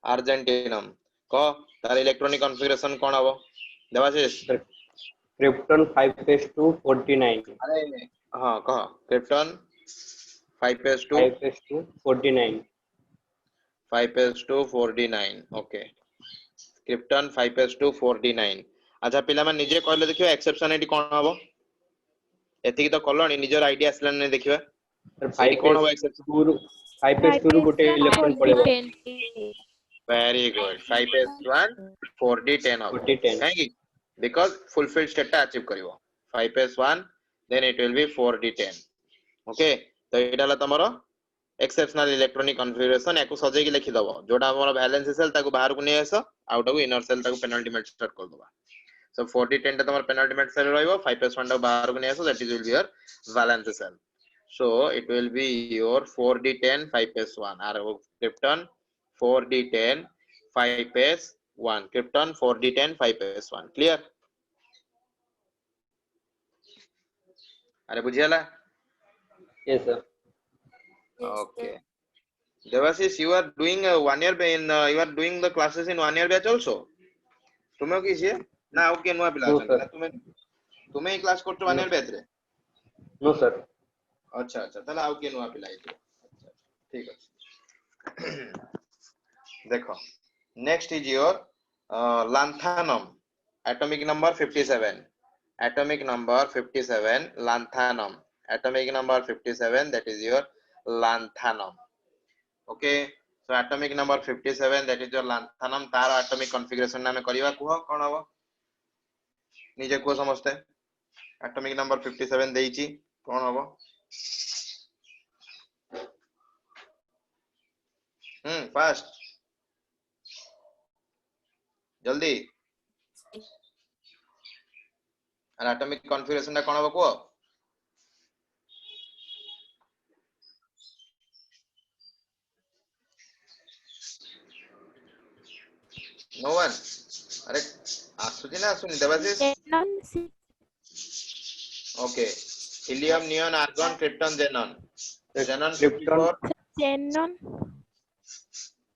अर्जेंटिनम को तार इलेक्ट्रॉनिक कॉन्फ़िगरेशन कोन हबो देवाशीष क्रिप्टन 5s249 अरे हां कह krypton 5s2 5s249 5s249 okay krypton 5s249 अच्छा पिला मन निजे कहले देखियो एक्सेप्शन एटी कोन हबो एतिकी तो कलोनी निजर आईडिया असलन ने देखियो सर 5s2 गोटे electron पड़ेबो very good 5s1 4d10 हबो 4d10 काहे की because fulfilled state टा अचीव करिवो 5s1 then it will be 4d10 okay तो एटा ला तमरो एक्सेप्शनल इलेक्ट्रॉनिक कॉन्फ़िगरेशन एको सजे के लिखि दबो जोटा हमर वैलेंस सेल ताको बाहर को नै आसो आउट को इनर सेल ताको पेनल्टीमेट स्टार्ट कर दबा सो 4d10 ता तमर पेनल्टीमेट सेल रहइबो 5s1 ता बाहर को नै आसो that is will be your valence shell so it will be your 4d10 5s1 or krypton 4d10 5s1 krypton 4d10 5s1 clear अरे बुझियाला yes sir okay Devashish you are doing 1 year in you are doing the classes in 1 year batch also तुम्हें किसी ना okay नुआ पिला No, छन sir. ना तुम्हें तुमे ही क्लास करतो माने बैच रे नो सर अच्छा अच्छा ताले आउ के नुआ पिला आइतो अच्छा ठीक अछि देखो next is your lanthanum atomic number 57 atomic number 57 lanthanum atomic number 57 that is your lanthanum okay so atomic number 57 that is your lanthanum तार atomic configuration नामे करिवा कुह कोन हबो निजे को समझते atomic number 57 देइची कोन हबो फास्ट जल्दी और एटॉमिक कॉन्फ़िगरेशन कोन हबो को नो वन अरे आसुची ना आसुनी Debashish xenon okay helium neon argon krypton xenon xenon krypton 54 xenon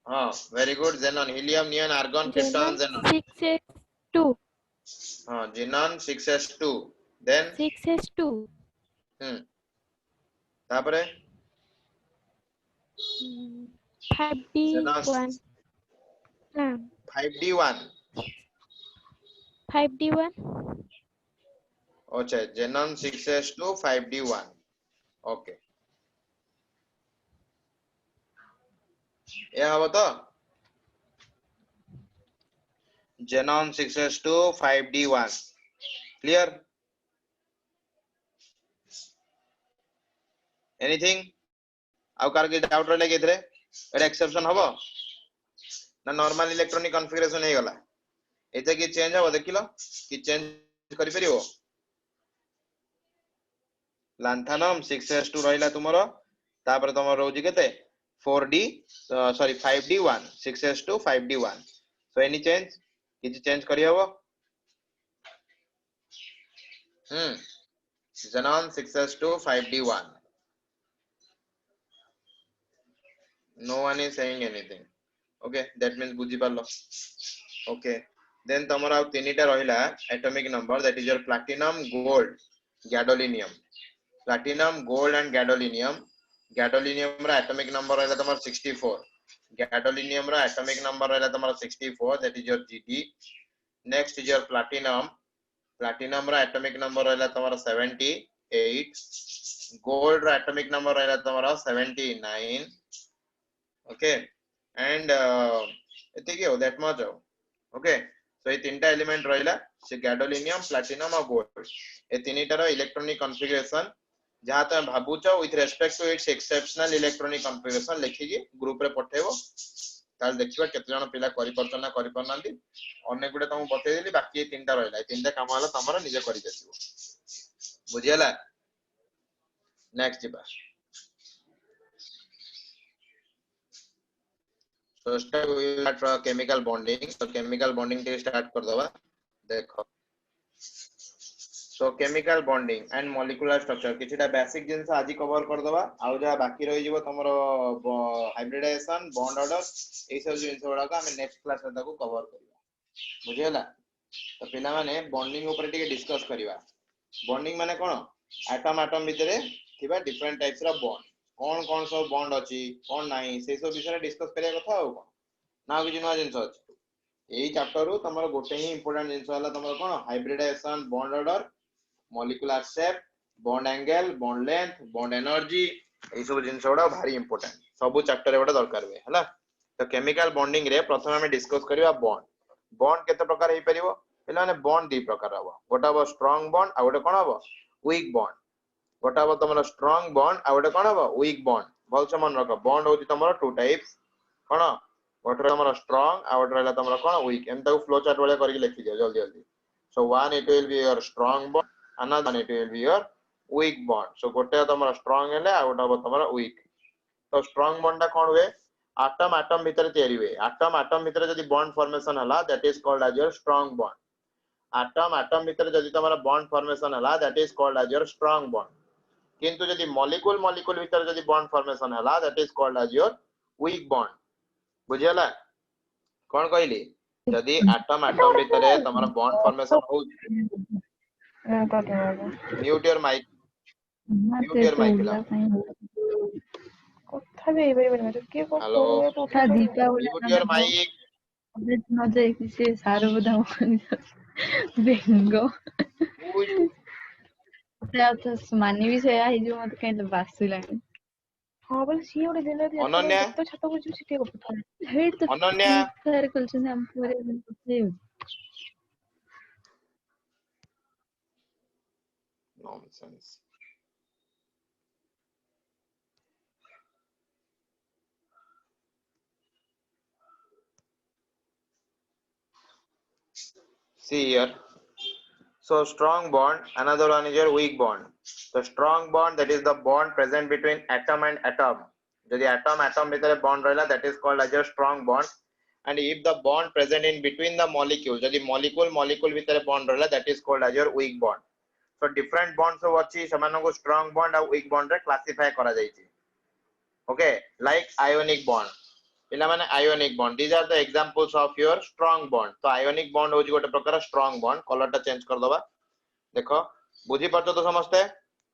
हां very good xenon helium neon argon krypton xenon 6s2 हां जेनॉन 6s2 देन 6s2 तापरे 5d1 हां 5d1 5d1 अच्छा जेनॉन 6s2 5d1 ओके ये हबो तो xenon 6s2 5d1 clear anything आउ car के डाउट रहले केथरे एटा एक्सेप्शन हबो ना नॉर्मल इलेक्ट्रॉनिक कॉन्फ़िगरेशन हे गला एते की चेंज हबो देखिलो कि चेंज करि परिबो lanthanum 6s2 रहिला तुमरो तापर तुमरो रोजी केते 4d sorry 5d1 6s2 5d1 so any change किछि चेंज करि हबो xenon 6s2 5d1 no one is saying anything okay that means बुझी पालो okay then तमरा तीनटा रहिला atomic number that is your platinum gold gadolinium platinum gold and gadolinium gadolinium रा atomic number रहिला तमर 64 gadolinium रा atomic number रहिला तमर 64 that is your Gd next is your platinum platinum रा atomic number रहिला तमर 78 gold रा atomic number रहिला तमर 79 okay and एतिके हो that much हो okay so ये तीनटा एलिमेंट रहिला से gadolinium platinum और gold ए तीनटार इलेक्ट्रॉनिक कॉन्फ़िगरेशन जहां त भाबुचो with respect to its exceptional electronic configuration लेखिकी ग्रुप रे पठेबो ताल देखिबा केते जण पिला करि परछन ना करि परनांती अनेक गुडे तुम बतै देली बाकी ये तीनटा रहिला ए तीनटा काम होला तमरा निजे करि देसिबो बुझियला नेक्स्ट जिबा so start with chemical bonding so chemical bonding के start कर दवा देखो so chemical bonding and molecular structure किछटा बेसिक जिंस आजि कवर कर दवा आउ जा बाकी रहि जिवो तमरो हाइब्रिडाइजेशन बॉन्ड ऑर्डर ए सब जिंस बडा का हम नेक्स्ट क्लास में ताको कवर करिवा बुझियला तो पिला माने बॉन्डिंग ऊपर टिके डिस्कस करिवा बॉन्डिंग माने कोन एटम एटम भितरे थिबा डिफरेंट टाइप्स रा बॉन्ड कौन सब बॉन्ड अछि कौन नाही से सब विषय डिस्कस करिया कथा हो ना कि नुआ जिंस अछि एई चैप्टर रो तमरो गोटे ही इंपोर्टेंट जिंस होला तमरो कोन hybridisation bond order molecular shape bond angle bond length bond energy एई सब जिंस बडा भारी इंपोर्टेंट सब चैप्टर रे बडा दरकार वे हला तो केमिकल बॉन्डिंग रे प्रथम हम डिस्कस करिवा बॉन्ड केते प्रकार हे परिबो एला माने बॉन्ड दी प्रकार हबो गोटा हबो स्ट्रांग बॉन्ड आ गोटे कोन हबो वीक बॉन्ड गोटा हबो तमरो स्ट्रांग बॉन्ड आ गोटे कोन हबो वीक बॉन्ड बहुत से मन रखो बॉन्ड होची तमरो टू टाइप्स कोन गोटे तमरो स्ट्रांग आ गोटे रहला तमरो कोन वीक एम ताको फ्लो चार्ट वाले करके लिखि दियो जल्दी जल्दी so one it will be your strong bond another one it will be your weak bond सो गोटे तमरो स्ट्रांग हेले आ गोटे हबो तमरो वीक तो स्ट्रांग बॉन्ड टा कोन हुए एटम एटम भीतर तयारी हुए एटम भीतर जदी बॉन्ड फॉर्मेशन हला that is called as your strong bond atom भीतर जदी तमरो बॉन्ड फॉर्मेशन हला that is called as your strong bond किंतु जदी मॉलिक्यूल भीतर जदी बॉन्ड फॉर्मेशन हला that is called as your weak bond बुझियला कोन कहली जदी एटम भीतर तमरो बॉन्ड फॉर्मेशन हो Mute your mic. Mute your mic ପିଲାମାନେ. କଥା ବି ହେଇପାରିବନି ତ କିଏ କଣ Hello. Deepavali Mute your mic. ନ ଯାଇକି ସେ ସାର ବୋଧା ବେଙ୍ଗ Who is ମାନିବି ସେଇଆ ହେଇଯିବ ମତେ କାହିଁ ବାସିଲାଣି। ହଁ ବୋଲେ ସିଏ ଗୋଟେ ଦିନ ଅନନ୍ୟା? ତ ଛାତକୁ ଯିବୁ ସିଏ ଟିକେ ଗପୁଥାଏ। ହେଇଟି ତ ଅନନ୍ୟା? ଫେୟାର କରୁଛନ୍ତି ଆମ ପରେ Nonsense. See here. So strong bond, another one is your weak bond. The strong bond, that is the bond present between atom and atom. Jodi atom bhitere bond rahila, that is called as your strong bond. And if the bond present in between the molecule, jodi molecule bhitere bond rahila, that is called as your weak bond. So different bonds of achi semanku strong bond and weak bond re classify kara jaichi. Okay, like ionic bond. ପିଲାମାନେ ionic bond, these are the examples of your strong bond. तो ionic bond होची गोटे प्रकार strong bond. Colour टा change कर दबा. देखो बुझी पारछो तो समझते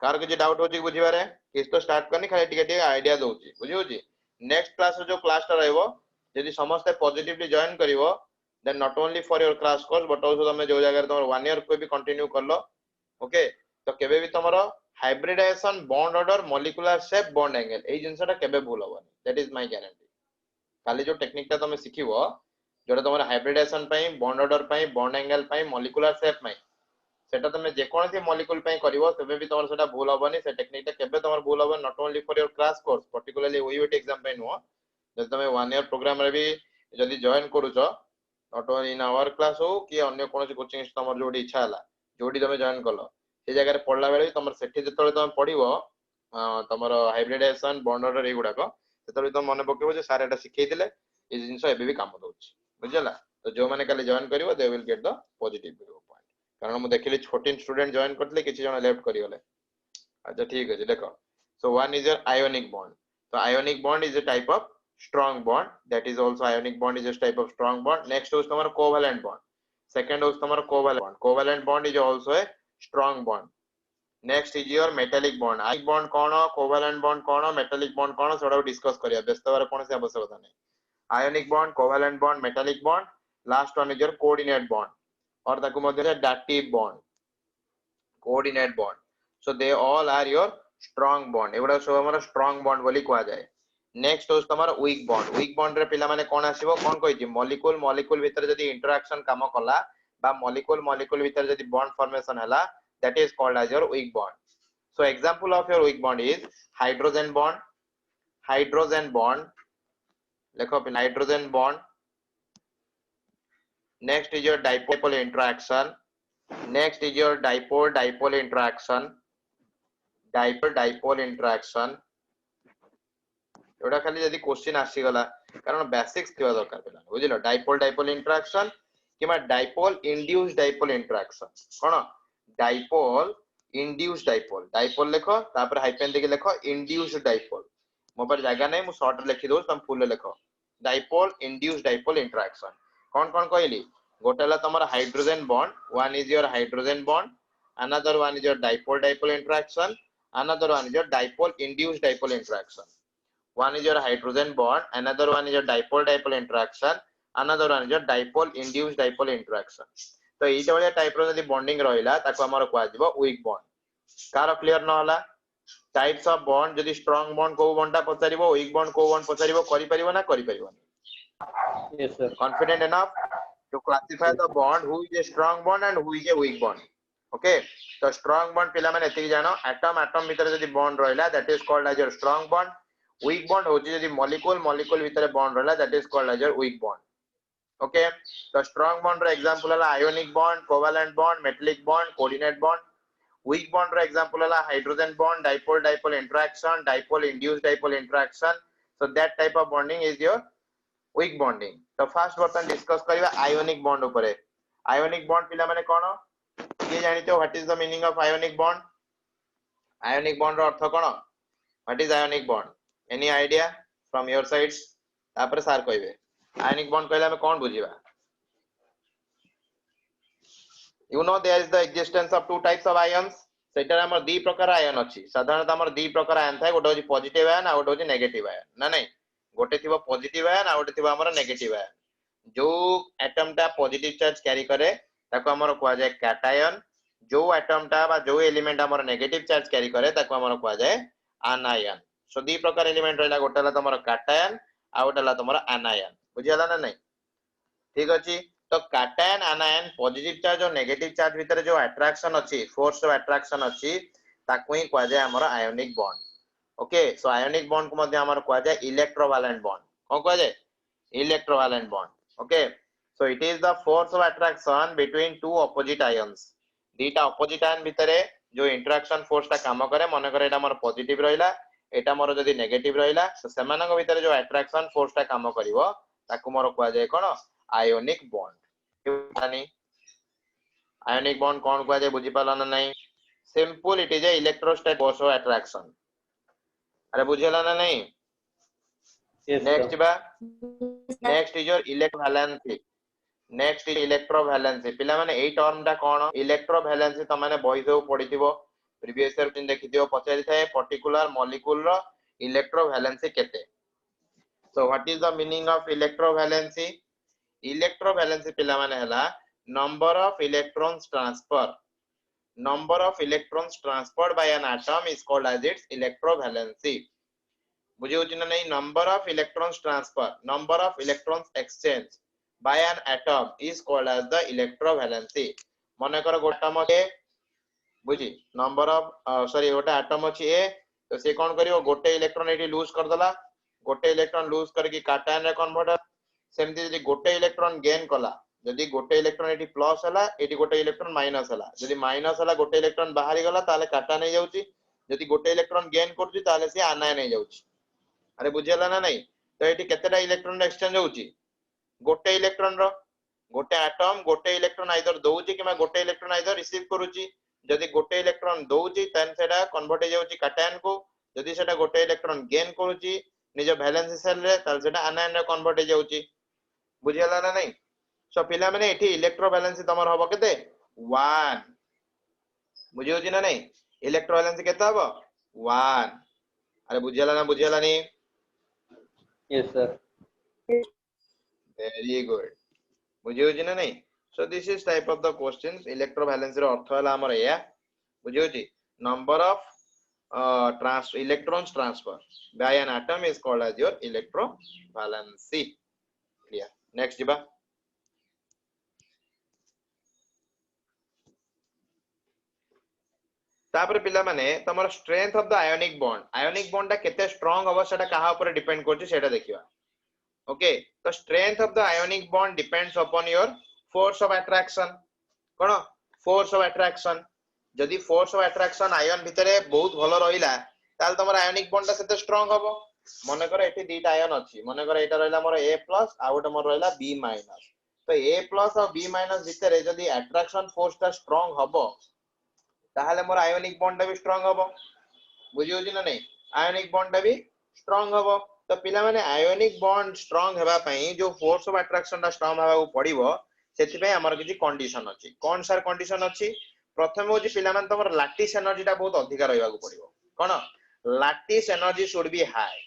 कार किछि डाउट होची बुझिबारे किस तो स्टार्ट करनी खाली टिके टिके आईडिया दोची बुझी होची. नेक्स्ट क्लास रो जो क्लास टा रहइबो यदि समस्ते पॉजिटिवली जॉइन करिवो then not only for your class course but also तमे जो जगह तमर 1 ईयर को भी कंटिन्यू करलो. ओके तो केबे भी तमरो hybridisation bond order molecular shape bond angle ए जिंसटा केबे भूल होबनी. That is my guarantee. खाली जो टेक्निक ता तमे सिखिबो जोटा तमर हाइब्रिडाइजेशन पई बॉन्ड ऑर्डर पई बॉन्ड एंगल पई मॉलिक्यूलर शेप पई सेटा तमे जे कोनसी मॉलिक्यूल पई करिवो तबे भी तमर सेटा भूल होबनी. से टेक्निक ता केबे तमर भूल होबनी not only for your class course particularly OUT exam पई नो जब तमे 1 ईयर प्रोग्राम रे भी जदी जॉइन करूछो not only in our class हो कि अन्य कोनसी कोचिंग तमर जोडी इच्छा हला जोडी तमे जॉइन करलो से जगह रे पढला बेले तमर सेठी जतले तमे पढिवो तमर हाइब्रिडाइजेशन बॉन्ड ऑर्डर ए गुडाको सेतले तमे मने पकेबो जे सारे एटा सिखैतिले ए जिंस एबे भी काम दोछि बुझला. तो जो माने काली जॉइन करिवो they will get the positive point. कारण मु देखिली 14 स्टूडेंट जॉइन करथले किछि जण लेफ्ट करि गले. अच्छा ठीक अछि देखो. So one is your ionic bond. तो ionic bond is a type of strong bond, that is also ionic bond is a type of strong bond. Next is tomorrow covalent bond. Second is tomorrow covalent bond. Covalent bond is also a strong bond. Next is your metallic bond. Ionic bond kono, covalent bond kono, metallic bond kono soda discuss kariya ବ୍ୟସ୍ତ ହେବାର କୌଣସି ଆବଶ୍ୟକତା ନାହିଁ. Ionic bond, covalent bond, metallic bond. Last one is your coordinate bond or ताकू मध्य dative bond. Coordinate bond. So they all are your strong bond. एगुडा सब हमर strong bond बोली कहा जाए. नेक्स्ट होस तमर वीक बॉन्ड. वीक बॉन्ड रे पिला माने कोन आसीबो कोन कहिछि मॉलिक्यूल भीतर जदी इंटरेक्शन काम कला बा मॉलिक्यूल भीतर जदी बॉन्ड फॉर्मेशन हला that is called as your weak bond. So example of your weak bond is hydrogen bond देखो hydrogen bond. Next is your dipole interaction. Next is your dipole interaction. एटा खाली यदि question आसी गला कारण basics थिवा दरकार पिला बुझिलो. डाइपोल इंटरेक्शन किमा डाइपोल इंड्यूस्ड डाइपोल इंटरेक्शन. कोन डाइपोल इंड्यूस्ड डाइपोल लेखो तापर हाइफेन देके लेखो इंड्यूस्ड डाइपोल. मो पर जगह नै मु शॉर्ट लिखि दो तुम फुल लेखो डाइपोल इंड्यूस्ड डाइपोल इंटरेक्शन. कोन कहली गोटेला तमर hydrogen bond. One is your hydrogen bond, another one is your dipole interaction, another one is your dipole induced dipole interaction. One is your hydrogen bond, another one is your dipole interaction, another one is your dipole induced dipole interaction. तो एटा वाला type रो जदी bonding रहिला ताको हमर कोआ दिबो weak bond. Car clear न होला types of bond जदी स्ट्रांग बॉन्ड को बॉन्डा पचारिबो वीक बॉन्ड को बॉन्ड पचारिबो करि परिबो ना करि परिबो. Yes sir. Confident enough to classify the bond who is a strong bond and who is a weak bond. Okay, so strong bond पिला माने एति जानो एटम भीतर जदी बॉन्ड रहिला that is called as your strong bond. Weak bond होची जदी molecule भीतर बॉन्ड रहला that is called as your weak bond. Okay, so strong bond row example हला ionic bond, covalent bond, metallic bond, coordinate bond. Weak bond रो example हला hydrogen bond, dipole interaction, dipole induced dipole interaction. So that type of bonding is your weak bonding. तो first बर्तन discuss करिवा ionic bond ऊपर. Ionic bond पिला माने कोन के जानितो what is the meaning of ionic bond? Ionic bond रो अर्थ कोन? What is ionic bond? Any idea from your sides? तापर सार कहबे ionic bond कहले हम कोन बुझिबा you know there is the existence of two types of ions. सेटा हमर दी प्रकार आयन अछि साधारणतः हमर दी प्रकार आयन थाए गोटे होची पॉजिटिव आयन आ गोटे होची नेगेटिव आयन ना नहीं गोटे थिबो पॉजिटिव आयन आ गोटे थिबो हमर नेगेटिव आयन जो एटम टा पॉजिटिव चार्ज कैरी करे ताको हमर कोआ जाय कैटायन जो एटम टा बा जो एलिमेंट हमर नेगेटिव चार्ज कैरी करे ताको हमर कोआ जाय आनायन सो दी प्रकार एलिमेंट रहला गोटेला तमर कैटायन आ गोटेला तमर आनायन बुझियाला ना नहीं ठीक अछि तो कैटायन आनायन पॉजिटिव चार्ज और नेगेटिव चार्ज भीतर जो अट्रैक्शन अछि फोर्स ऑफ अट्रैक्शन अछि ताको ही कोआ जाय हमर आयोनिक बॉन्ड ओके सो आयोनिक बॉन्ड को मध्ये हमर कोआ जाय इलेक्ट्रोवैलेंट बॉन्ड कोन कोआ जाय electrovalent bond okay so it is the force of attraction between two opposite ions दीटा ऑपोजिट आयन भीतर जो इंटरेक्शन फोर्स ता काम करे मन करे एटा हमर पॉजिटिव रहिला एटा मोर जदी नेगेटिव रहिला तो सेमानक भीतर जो अट्रैक्शन फोर्स ता काम करिवो ताको मोर कोआ जाय कोन आयोनिक बॉन्ड आयोनिक बॉन्ड कौन को जाय बुझी पाला ना नहीं simple it is a electrostatic force of attraction अरे बुझेला ना नहीं नेक्स्ट बा next is your electrovalency next is electrovalency पिला माने एई टर्म टा कोन इलेक्ट्रोवैलेंसी त माने बॉयज हो पढिथिबो प्रीवियस ईयर दिन देखिथिबो पचारि थाए पर्टिकुलर मॉलिक्यूल रो इलेक्ट्रोवैलेंसी केते so what is the meaning of electrovalency electrovalency पिला माने हला number of electrons transferred by an atom is called as its electrovalency बुझे होची ना नहीं number of electrons transfer number of electrons exchange by an atom is called as the electrovalency मने कर गोटा मते बुझी number of सॉरी गोटा एटम अछि ए तो से कोन करियो गोटे इलेक्ट्रॉन एटी लूज कर दला गोटे इलेक्ट्रॉन लूज करके कैटायन रे कन्वर्ट सेमति जदी गोटे इलेक्ट्रॉन गेन कला जदी गोटे इलेक्ट्रॉन एटी प्लस हला एटी गोटे इलेक्ट्रॉन माइनस हला जदी माइनस हला गोटे इलेक्ट्रॉन बाहरी गला ताले काटा नै जाउची जदी गोटे इलेक्ट्रॉन गेन करची ताले से आनायन नै जाउची अरे बुझेला ना नहीं तो एटी केतेटा इलेक्ट्रॉन एक्सचेंज होउची गोटे इलेक्ट्रॉन रो गोटे एटम गोटे इलेक्ट्रॉन आइदर दोउची किमा गोटे इलेक्ट्रॉन आइदर रिसीव करूची जदी गोटे इलेक्ट्रॉन दोउची तन सेडा कन्वर्ट हो जाउची कैटायन को जदी सेडा गोटे इलेक्ट्रॉन गेन करूची निज वैलेंस सेल रे ताले सेडा आनायन रे कन्वर्ट हो जाउची बुझेला ना नहीं सो पिला माने एठी इलेक्ट्रोवैलेंसी तमर हबो केते 1 बुझियो छी ना नहीं इलेक्ट्रोवैलेंसी केते हबो 1 अरे बुझियाला नी यस सर वेरी गुड बुझियो छी ना नहीं so this is type of the questions electrovalency रो अर्थ हला हमर या बुझियो छी number of electrons transfer by an atom is called as your electrovalency clear next जिबा तापर पिला माने तमर strength of the ionic bond ता केते स्ट्रांग हबो सेटा कहा ऊपर डिपेंड करछि सेटा देखिबा ओके तो strength of the ionic bond depends upon your force of attraction cone force of attraction जदी फोर्स ऑफ अट्रैक्शन आयन भितरे बहुत भलो रहिला ताल तमर आयोनिक बॉन्ड ता सेते स्ट्रांग हबो मने कर एठी दीटा आयन अछि मने कर एटा रहला मोर A+ आ गोटे मोर रहला B- तो A+ और B- भितरे जदी अट्रैक्शन फोर्स ता स्ट्रांग हबो ताहले मोर आयोनिक बॉन्ड भी स्ट्रांग हबो बुझियो छी ना नहीं आयोनिक बॉन्ड भी स्ट्रांग हबो तो पिला माने आयोनिक बॉन्ड स्ट्रांग हेबा पई जो फोर्स ऑफ अट्रैक्शन ता स्ट्रांग हेबा को पड़िबो सेति पई हमर किछि कंडीशन अछि कोन सर कंडीशन अछि प्रथम होछि पिला मान तमर लैटिस एनर्जी ता बहुत अधिक रहबा को पड़िबो कोन lattice energy should be high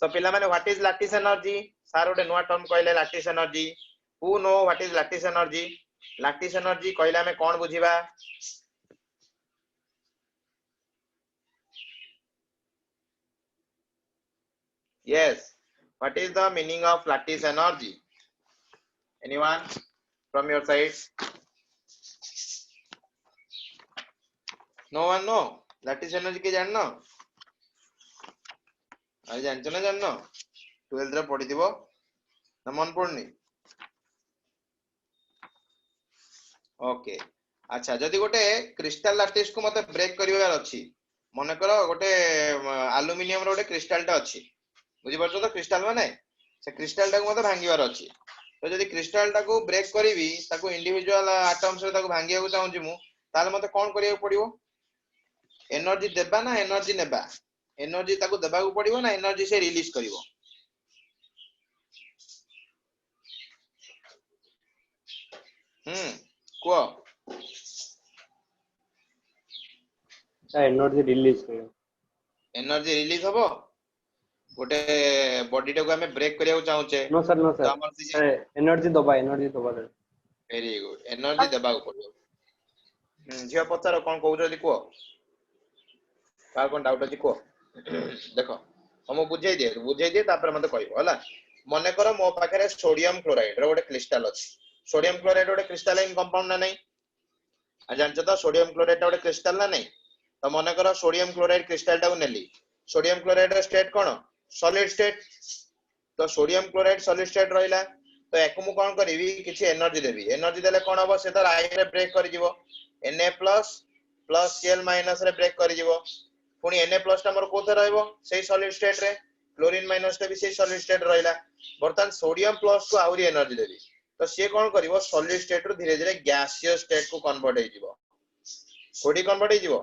so पिला माने what is lattice energy sir ओडे नुवा टर्म कहले lattice energy who know what is lattice energy कहले हमें कोन बुझिबा Yes. What is the meaning of lattice energy? Anyone from your side? No one know. Lattice energy के जानना? आज जानते ना जानना? 12th रे पढ़ी दिवो? ना मन पड़नी? Okay. अच्छा जदी गोटे क्रिस्टल लैटिस को मते ब्रेक करिवार अछि मने करो गोटे एल्युमिनियम रो गोटे क्रिस्टल टा अछि बुझी परछो तो क्रिस्टल माने से क्रिस्टल टा को मते भांगीवार अछि तो जदी क्रिस्टल टा को ब्रेक करिवि ताको इंडिविजुअल एटम्स रे ताको भांगिया को चाहू छी मु ताले मते कोन करिया पड़िबो एनर्जी देबा ना एनर्जी नेबा एनर्जी ताको देबा को पड़िबो ना एनर्जी से रिलीज करिवो को एनर्जी रिलीज हो एनर्जी रिलीज हबो गोटे बॉडी टाको हमें ब्रेक करिया चाहूचे नो सर तो हमर सर एनर्जी दबा वेरी गुड एनर्जी देबा को पड़ो झिया पचार कोन कहू जदी को का कोन डाउट अछि को देखो हम बुझाई दे तापर मते कहबो हला मने करो मो पाखरे सोडियम क्लोराइड रो गोटे क्रिस्टल अछि सोडियम क्लोराइड गोटे क्रिस्टलाइन कंपाउंड ना नहीं आ जानछ तो सोडियम क्लोराइड गोटे क्रिस्टल ना नहीं तो मने करो सोडियम क्लोराइड क्रिस्टल टाउ नेली सोडियम क्लोराइड रो स्टेट कोन सॉलिड स्टेट तो सोडियम क्लोराइड सॉलिड स्टेट रहिला तो एको मु कोन करिवि किछि एनर्जी देबी एनर्जी देले कोन हबो से तो आयन रे ब्रेक करि जिवो Na+ प्लस Cl- रे ब्रेक करि जिवो पुनी Na+ टा मोर कोथे रहइबो सेही सॉलिड स्टेट रे क्लोरीन माइनस टा भी सेही सॉलिड स्टेट रहिला बर्तन सोडियम प्लस को आउरी एनर्जी देबी तो से कोन करिवो सॉलिड स्टेट रो धीरे धीरे गैसियस स्टेट को कन्वर्ट हे जिवो कोडी कन्वर्ट हे जिवो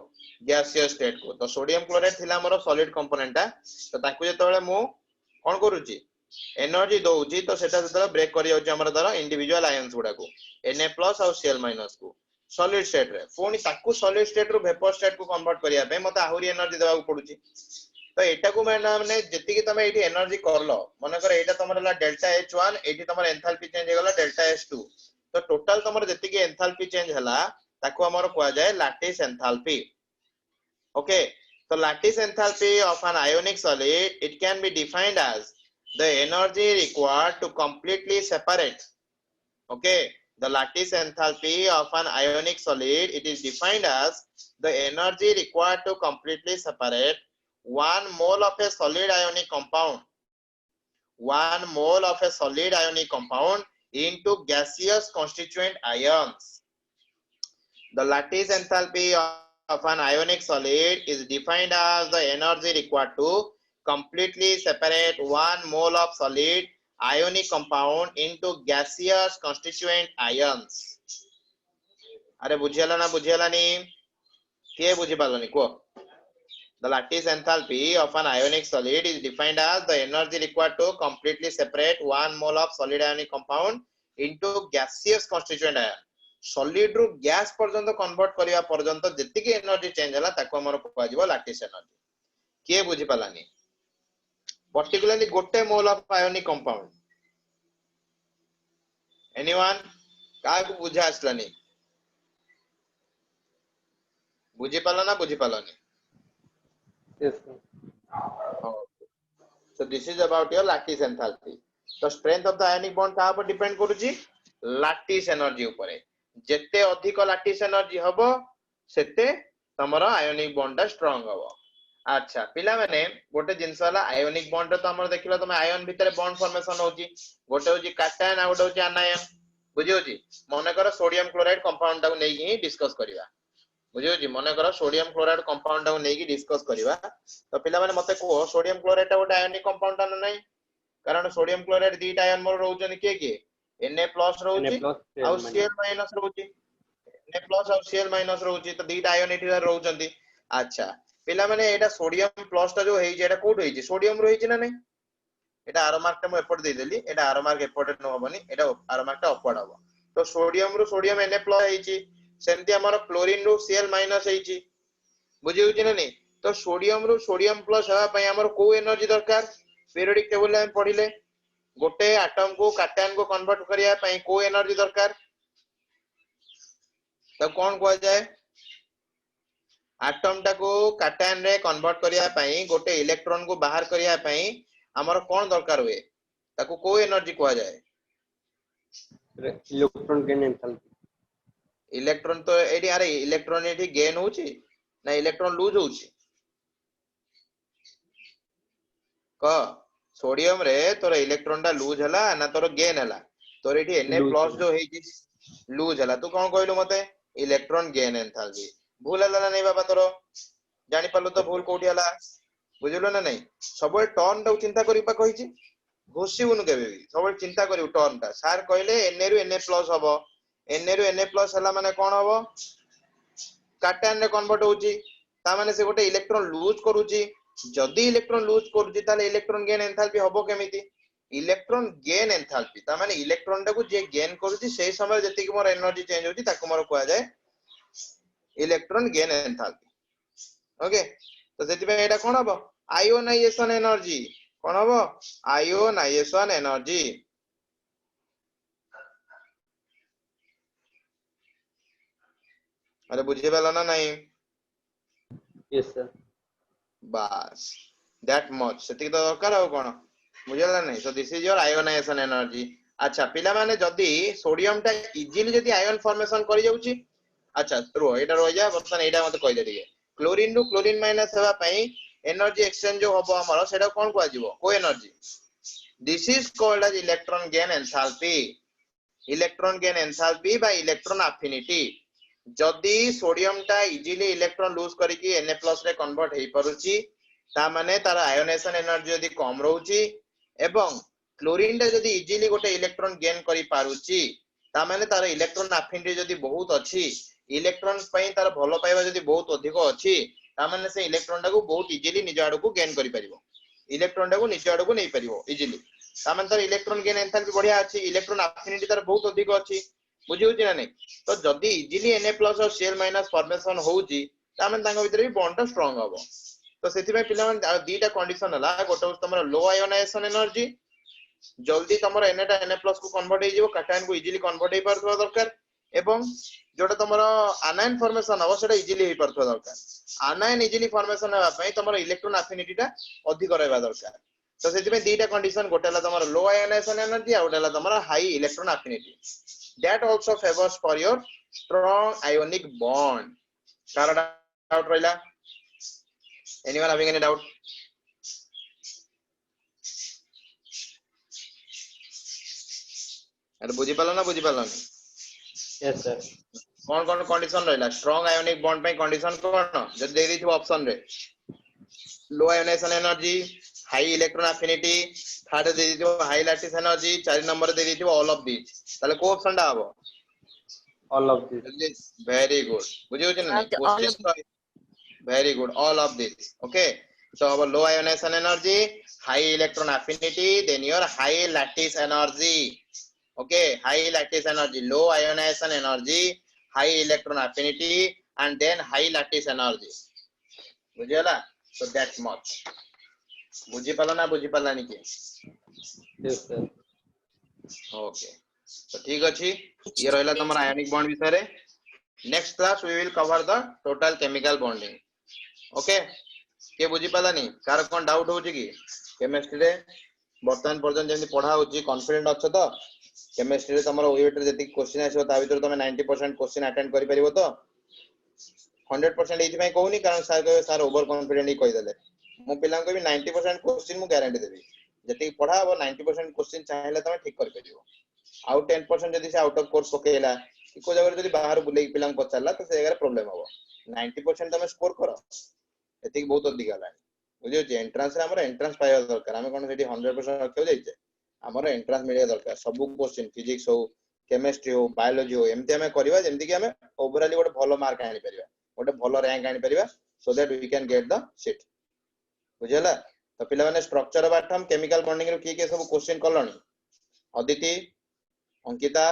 गैसियस स्टेट को तो सोडियम क्लोराइड थिला मोर सॉलिड कंपोनेंट टा तो ताकू जेतबेले मु कोन करूची एनर्जी दउची तो सेटा सेटा ब्रेक करि जाउची हमर दर इंडिविजुअल आयन्स गुडा को Na+ और Cl- को सॉलिड स्टेट रे पुनी ताकू सॉलिड स्टेट रो वेपर स्टेट को कन्वर्ट करिया पे मते आहुरी एनर्जी देबा को पडुची तो एटा को माने जति कि तमे एठी एनर्जी करलो माने कर एटा तमर ला डेल्टा H1 एठी तमर एंथैल्पी चेंज हेगला डेल्टा H2 तो टोटल तमर जति कि एंथैल्पी चेंज हला ताकू हमर कोआ जाय lattice enthalpy okay so lattice enthalpy of an ionic solid it can be defined as the energy required to completely separate okay the lattice enthalpy of an ionic solid it is defined as the energy required to completely separate 1 mole of a solid ionic compound 1 mole of a solid ionic compound into gaseous constituent ions the lattice enthalpy of an ionic solid is defined as the energy required to completely separate 1 mole of solid ionic compound into gaseous constituent ions अरे बुझियाला ना बुझियाला नी के बुझि पालनी को the lattice enthalpy of an ionic solid is defined as the energy required to completely separate 1 mole of solid ionic compound into gaseous constituent ion solid रु gas पर्यंत convert करिया पर्यंत जति के एनर्जी चेंज हला ताको हमर कोआ जिवो लैटिस एनर्जी के बुझि पालानी पर्टिकुलरली गोटे mole of ionic compound anyone का को बुझा आसलानी बुझि पाला ना बुझि पालानी yes sir so this is about your lattice enthalpy the strength of the ionic bond का पर डिपेंड करूची लैटिस एनर्जी ऊपर जेते अधिक लैटिस एनर्जी हबो सेते तमरो आयोनिक बॉन्ड स्ट्रांग हबो अच्छा पिला माने गोटे जिंस वाला आयोनिक बॉन्ड तो हमर देखिलो तमे आयन भीतर बॉन्ड फॉर्मेशन होची गोटे होची कैटायन आ गोटे होची आनायन बुझियोची मने कर सोडियम क्लोराइड कंपाउंड टाको नै ही डिस्कस करिवा बुझियोची मने कर सोडियम क्लोराइड कंपाउंड टाको नै ही डिस्कस करिवा तो पिला माने मते को सोडियम क्लोराइड टा गोटे आयोनिक कंपाउंड ता नै कारण सोडियम क्लोराइड दीटा आयन मोर रहउचन के Na+ रहउची आ Cl- रहउची Na+ और Cl- रहउची तो दीटा आयन एठी रहउचंती अच्छा पिला माने एटा सोडियम प्लस ता जो हेई जेटा कोड हेई सोडियम रहिची ना नै एटा आरो मार्क ता म एपट दे देली एटा आरो मार्क एपट न होबनी एटा आरो मार्क ता अपवर्ड हबो तो सोडियम रु सोडियम Na+ हेईची सेमति हमर क्लोरीन रु Cl- हेईची बुझि होची ना नै तो सोडियम रु सोडियम प्लस हवा पई हमर को एनर्जी दरकार पीरियोडिक टेबल में पढिले गोटे एटम को कैटायन को कन्वर्ट करिया पई को एनर्जी दरकार तो कोन को जाय एटम टा को कैटायन रे कन्वर्ट करिया पई गोटे इलेक्ट्रॉन को बाहर करिया पई हमर कोन दरकार हुए ताको को एनर्जी को जाय इलेक्ट्रॉन गेन एंथैल्पी इलेक्ट्रॉन तो एडी अरे इलेक्ट्रॉन एडी गेन होची ना इलेक्ट्रॉन लूज होची क सोडियम रे तोर इलेक्ट्रॉन टा लूज हला ना तोर गेन हला तोर एठी Na+ जो हेची लूज हला तू कोन कहलु मते इलेक्ट्रॉन गेन एंथैल्पी भूल हला नै बाबा तोर जानि पालो तो भूल कोठी हला बुझलो ना नै सब टर्न टा चिंता करि पा कहिची घोसीउनु केबे सब चिंता करिउ टर्न टा सर कहले Na रु Na+ हबो Na रु Na+ हला माने कोन हबो कैटायन रे कन्वर्ट होची ता माने से गोटे इलेक्ट्रॉन लूज करूची जदी इलेक्ट्रॉन लूज करूची ताले इलेक्ट्रॉन गेन एंथैल्पी हबो केमिति इलेक्ट्रॉन गेन एंथैल्पी ता माने इलेक्ट्रॉन टा को जे गेन करूची सेही समय जति कि मोर एनर्जी चेंज होची ताको मोर कोआ जाय इलेक्ट्रॉन गेन एंथैल्पी ओके तो सेति पे एटा कोन हबो आयोनाइजेशन एनर्जी कोन हबो आयोनाइजेशन एनर्जी अरे बुझे वाला ना नहीं यस सर बस दैट मच सेति तो दरकार हो कोन बुझला नहीं so this is your ionisation energy अच्छा पिला माने जदी सोडियम टा इजीली जदी आयन फॉर्मेशन करि जाउची अच्छा रो एटा रो जा बर्तन एटा मते कहि दे दिए क्लोरीन रु क्लोरीन माइनस हेबा पई एनर्जी एक्सचेंज जो हबो हमर सेटा कोन को आजिवो को energy this is called as electron gain enthalpy by electron affinity जदी सोडियम टा इजीली इलेक्ट्रॉन लूज करिकि Na+ रे कन्वर्ट हेई परुची ता माने तार आयोनाइजेशन एनर्जी जदी कम रहउची एवं क्लोरीन टा जदी इजीली गोटे इलेक्ट्रॉन गेन करि पारुची ता माने तार इलेक्ट्रॉन एफिनिटी जदी बहुत अछि इलेक्ट्रॉन पई तार भलो पाइबा जदी बहुत अधिक अछि ता माने से इलेक्ट्रॉन टा को बहुत इजीली निज आडू को गेन करि परिबो इलेक्ट्रॉन टा को निज आडू को नै परिबो इजीली ता माने तार इलेक्ट्रॉन गेन एंथैल्पी बढ़िया अछि इलेक्ट्रॉन एफिनिटी तार बहुत अधिक अछि बुझि होछि ना नै तो जदी इजीली Na+ और Cl- फॉर्मेशन होउची ता माने तांग भीतर भी बॉन्ड टा स्ट्रांग हबो तो सेति पे पिला माने दीटा कंडीशन हला गोटे तमरो लो आयोनाइजेशन एनर्जी जल्दी तमरो Na को कन्वर्ट हे जिवो कैटायन को इजीली कन्वर्ट हे परथवा दरकार एवं जोटा तमरो आनायन फॉर्मेशन हबो सेटा इजीली हे परथवा दरकार आनायन इजीली फॉर्मेशन हेबा पई तमरो इलेक्ट्रॉन एफिनिटी टा अधिक रहबा दरकार तो सेति पे दीटा कंडीशन गोटे हला तमरो लो आयोनाइजेशन एनर्जी आ गोटे हला तमरो high electron affinity that also favors for your strong ionic bond कार डाउट रहिला anyone having any doubt अरे बुझी पालो ना यस सर कौन कंडीशन रहिला स्ट्रांग आयोनिक बॉन्ड पे कंडीशन कोन जब दे दी ऑप्शन रे low ionization energy high electron affinity third दे दी हाई लैटिस एनर्जी 4 नंबर दे दी ऑल ऑफ दिस ताले को ऑप्शन दा हबो all of this very good बुझियो छ ना question very good all of this okay so our low ionization energy high electron affinity then your high lattice energy okay high lattice energy low ionization energy high electron affinity and then high lattice energy बुझियला so that much बुझी पाला नि के yes sir okay so ठीक अछि ये रहला तमरा ionic bond विषय रे next class we will cover the total chemical bonding okay के बुझी पाला नहीं कार कोन डाउट होची की केमिस्ट्री रे वर्तमान पर्यंत जेंति पढा होची कॉन्फिडेंट अछ तो केमिस्ट्री रे तमरो ओएट रे जति क्वेश्चन आछो ता भीतर तमे 90% क्वेश्चन अटेंड करि परिबो तो 100% एथि में कहूनी कारण सर कहबे सर ओवर कॉन्फिडेंट ही कहि देले मो पिलां को भी 90% क्वेश्चन मु गारंटी देबी जति पढा हो 90% क्वेश्चन चाहेला तमे ठीक कर परिबो आउट 10% जति से आउट ऑफ कोर्स पकेला कि को जगह जति बाहर बुले पिलां पचारला तो से जगह प्रॉब्लम हो 90% तमे स्कोर करो एति बहुत अधिक हला बुझियो जे एंट्रेंस रे हमर एंट्रेंस पाया दरकार हम कोन सेठी 100% रखियो जाइछे हमर एंट्रेंस मिलिया दरकार सब क्वेश्चन फिजिक्स हो केमिस्ट्री हो बायोलॉजी हो एमति हमें करबा जेमति कि हमें ओवरऑली गोटे भलो मार्क आनी परिबा गोटे भलो रैंक आनी परिबा so that we can get the seat बुझियला तो पिला माने structure of atom chemical bonding रो की सब क्वेश्चन करलनी अदिति अंकिता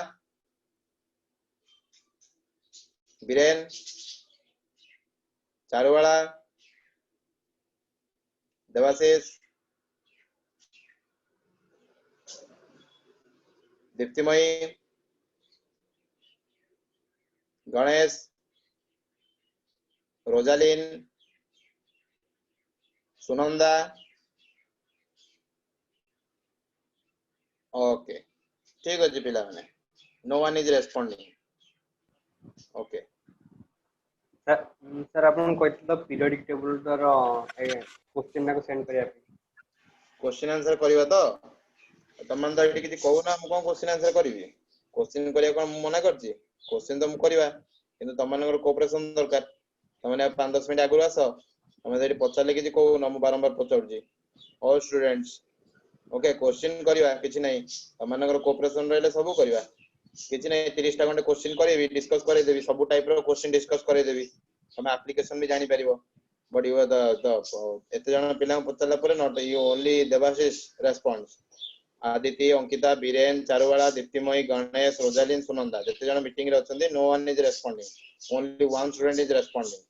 बीरेन चारुवाला देवाशीष दीप्तिमयी गणेश रोजालिन सुनंदा ओके ठीक अछि पिला माने no one is responding okay sir आपन कहते पीरियोडिक टेबल तर क्वेश्चन ना को सेंड करिया क्वेश्चन आंसर करबा तो तमन तो एठी किछि कहू ना हम कोन क्वेश्चन आंसर करबी क्वेश्चन करिया कोन मना करछि क्वेश्चन तो हम करबा किंतु तमनकर कोऑपरेशन दरकार तमने 5-10 मिनिट आगु आसो हम एठी पचारले किछि कहू ना हम बारंबार पचारछि ऑल स्टूडेंट्स ओके क्वेश्चन करबा किछि नै तमनकर कोऑपरेशन रहले सब करबा किछि नै 30 टा घंटे क्वेश्चन करबी डिस्कस करे देबी सब टाइप रो क्वेश्चन डिस्कस करे देबी हम एप्लीकेशन भी जानि परिबो बट यू आर द एते जण पिला पचारला परे not you only Debashish response Aditi Ankita Biren Charubala Diptimayee Ganesh Rosalin Sunanda जते जण मीटिंग रे अछंदी no one is responding only one student is रेस्पोंडिंग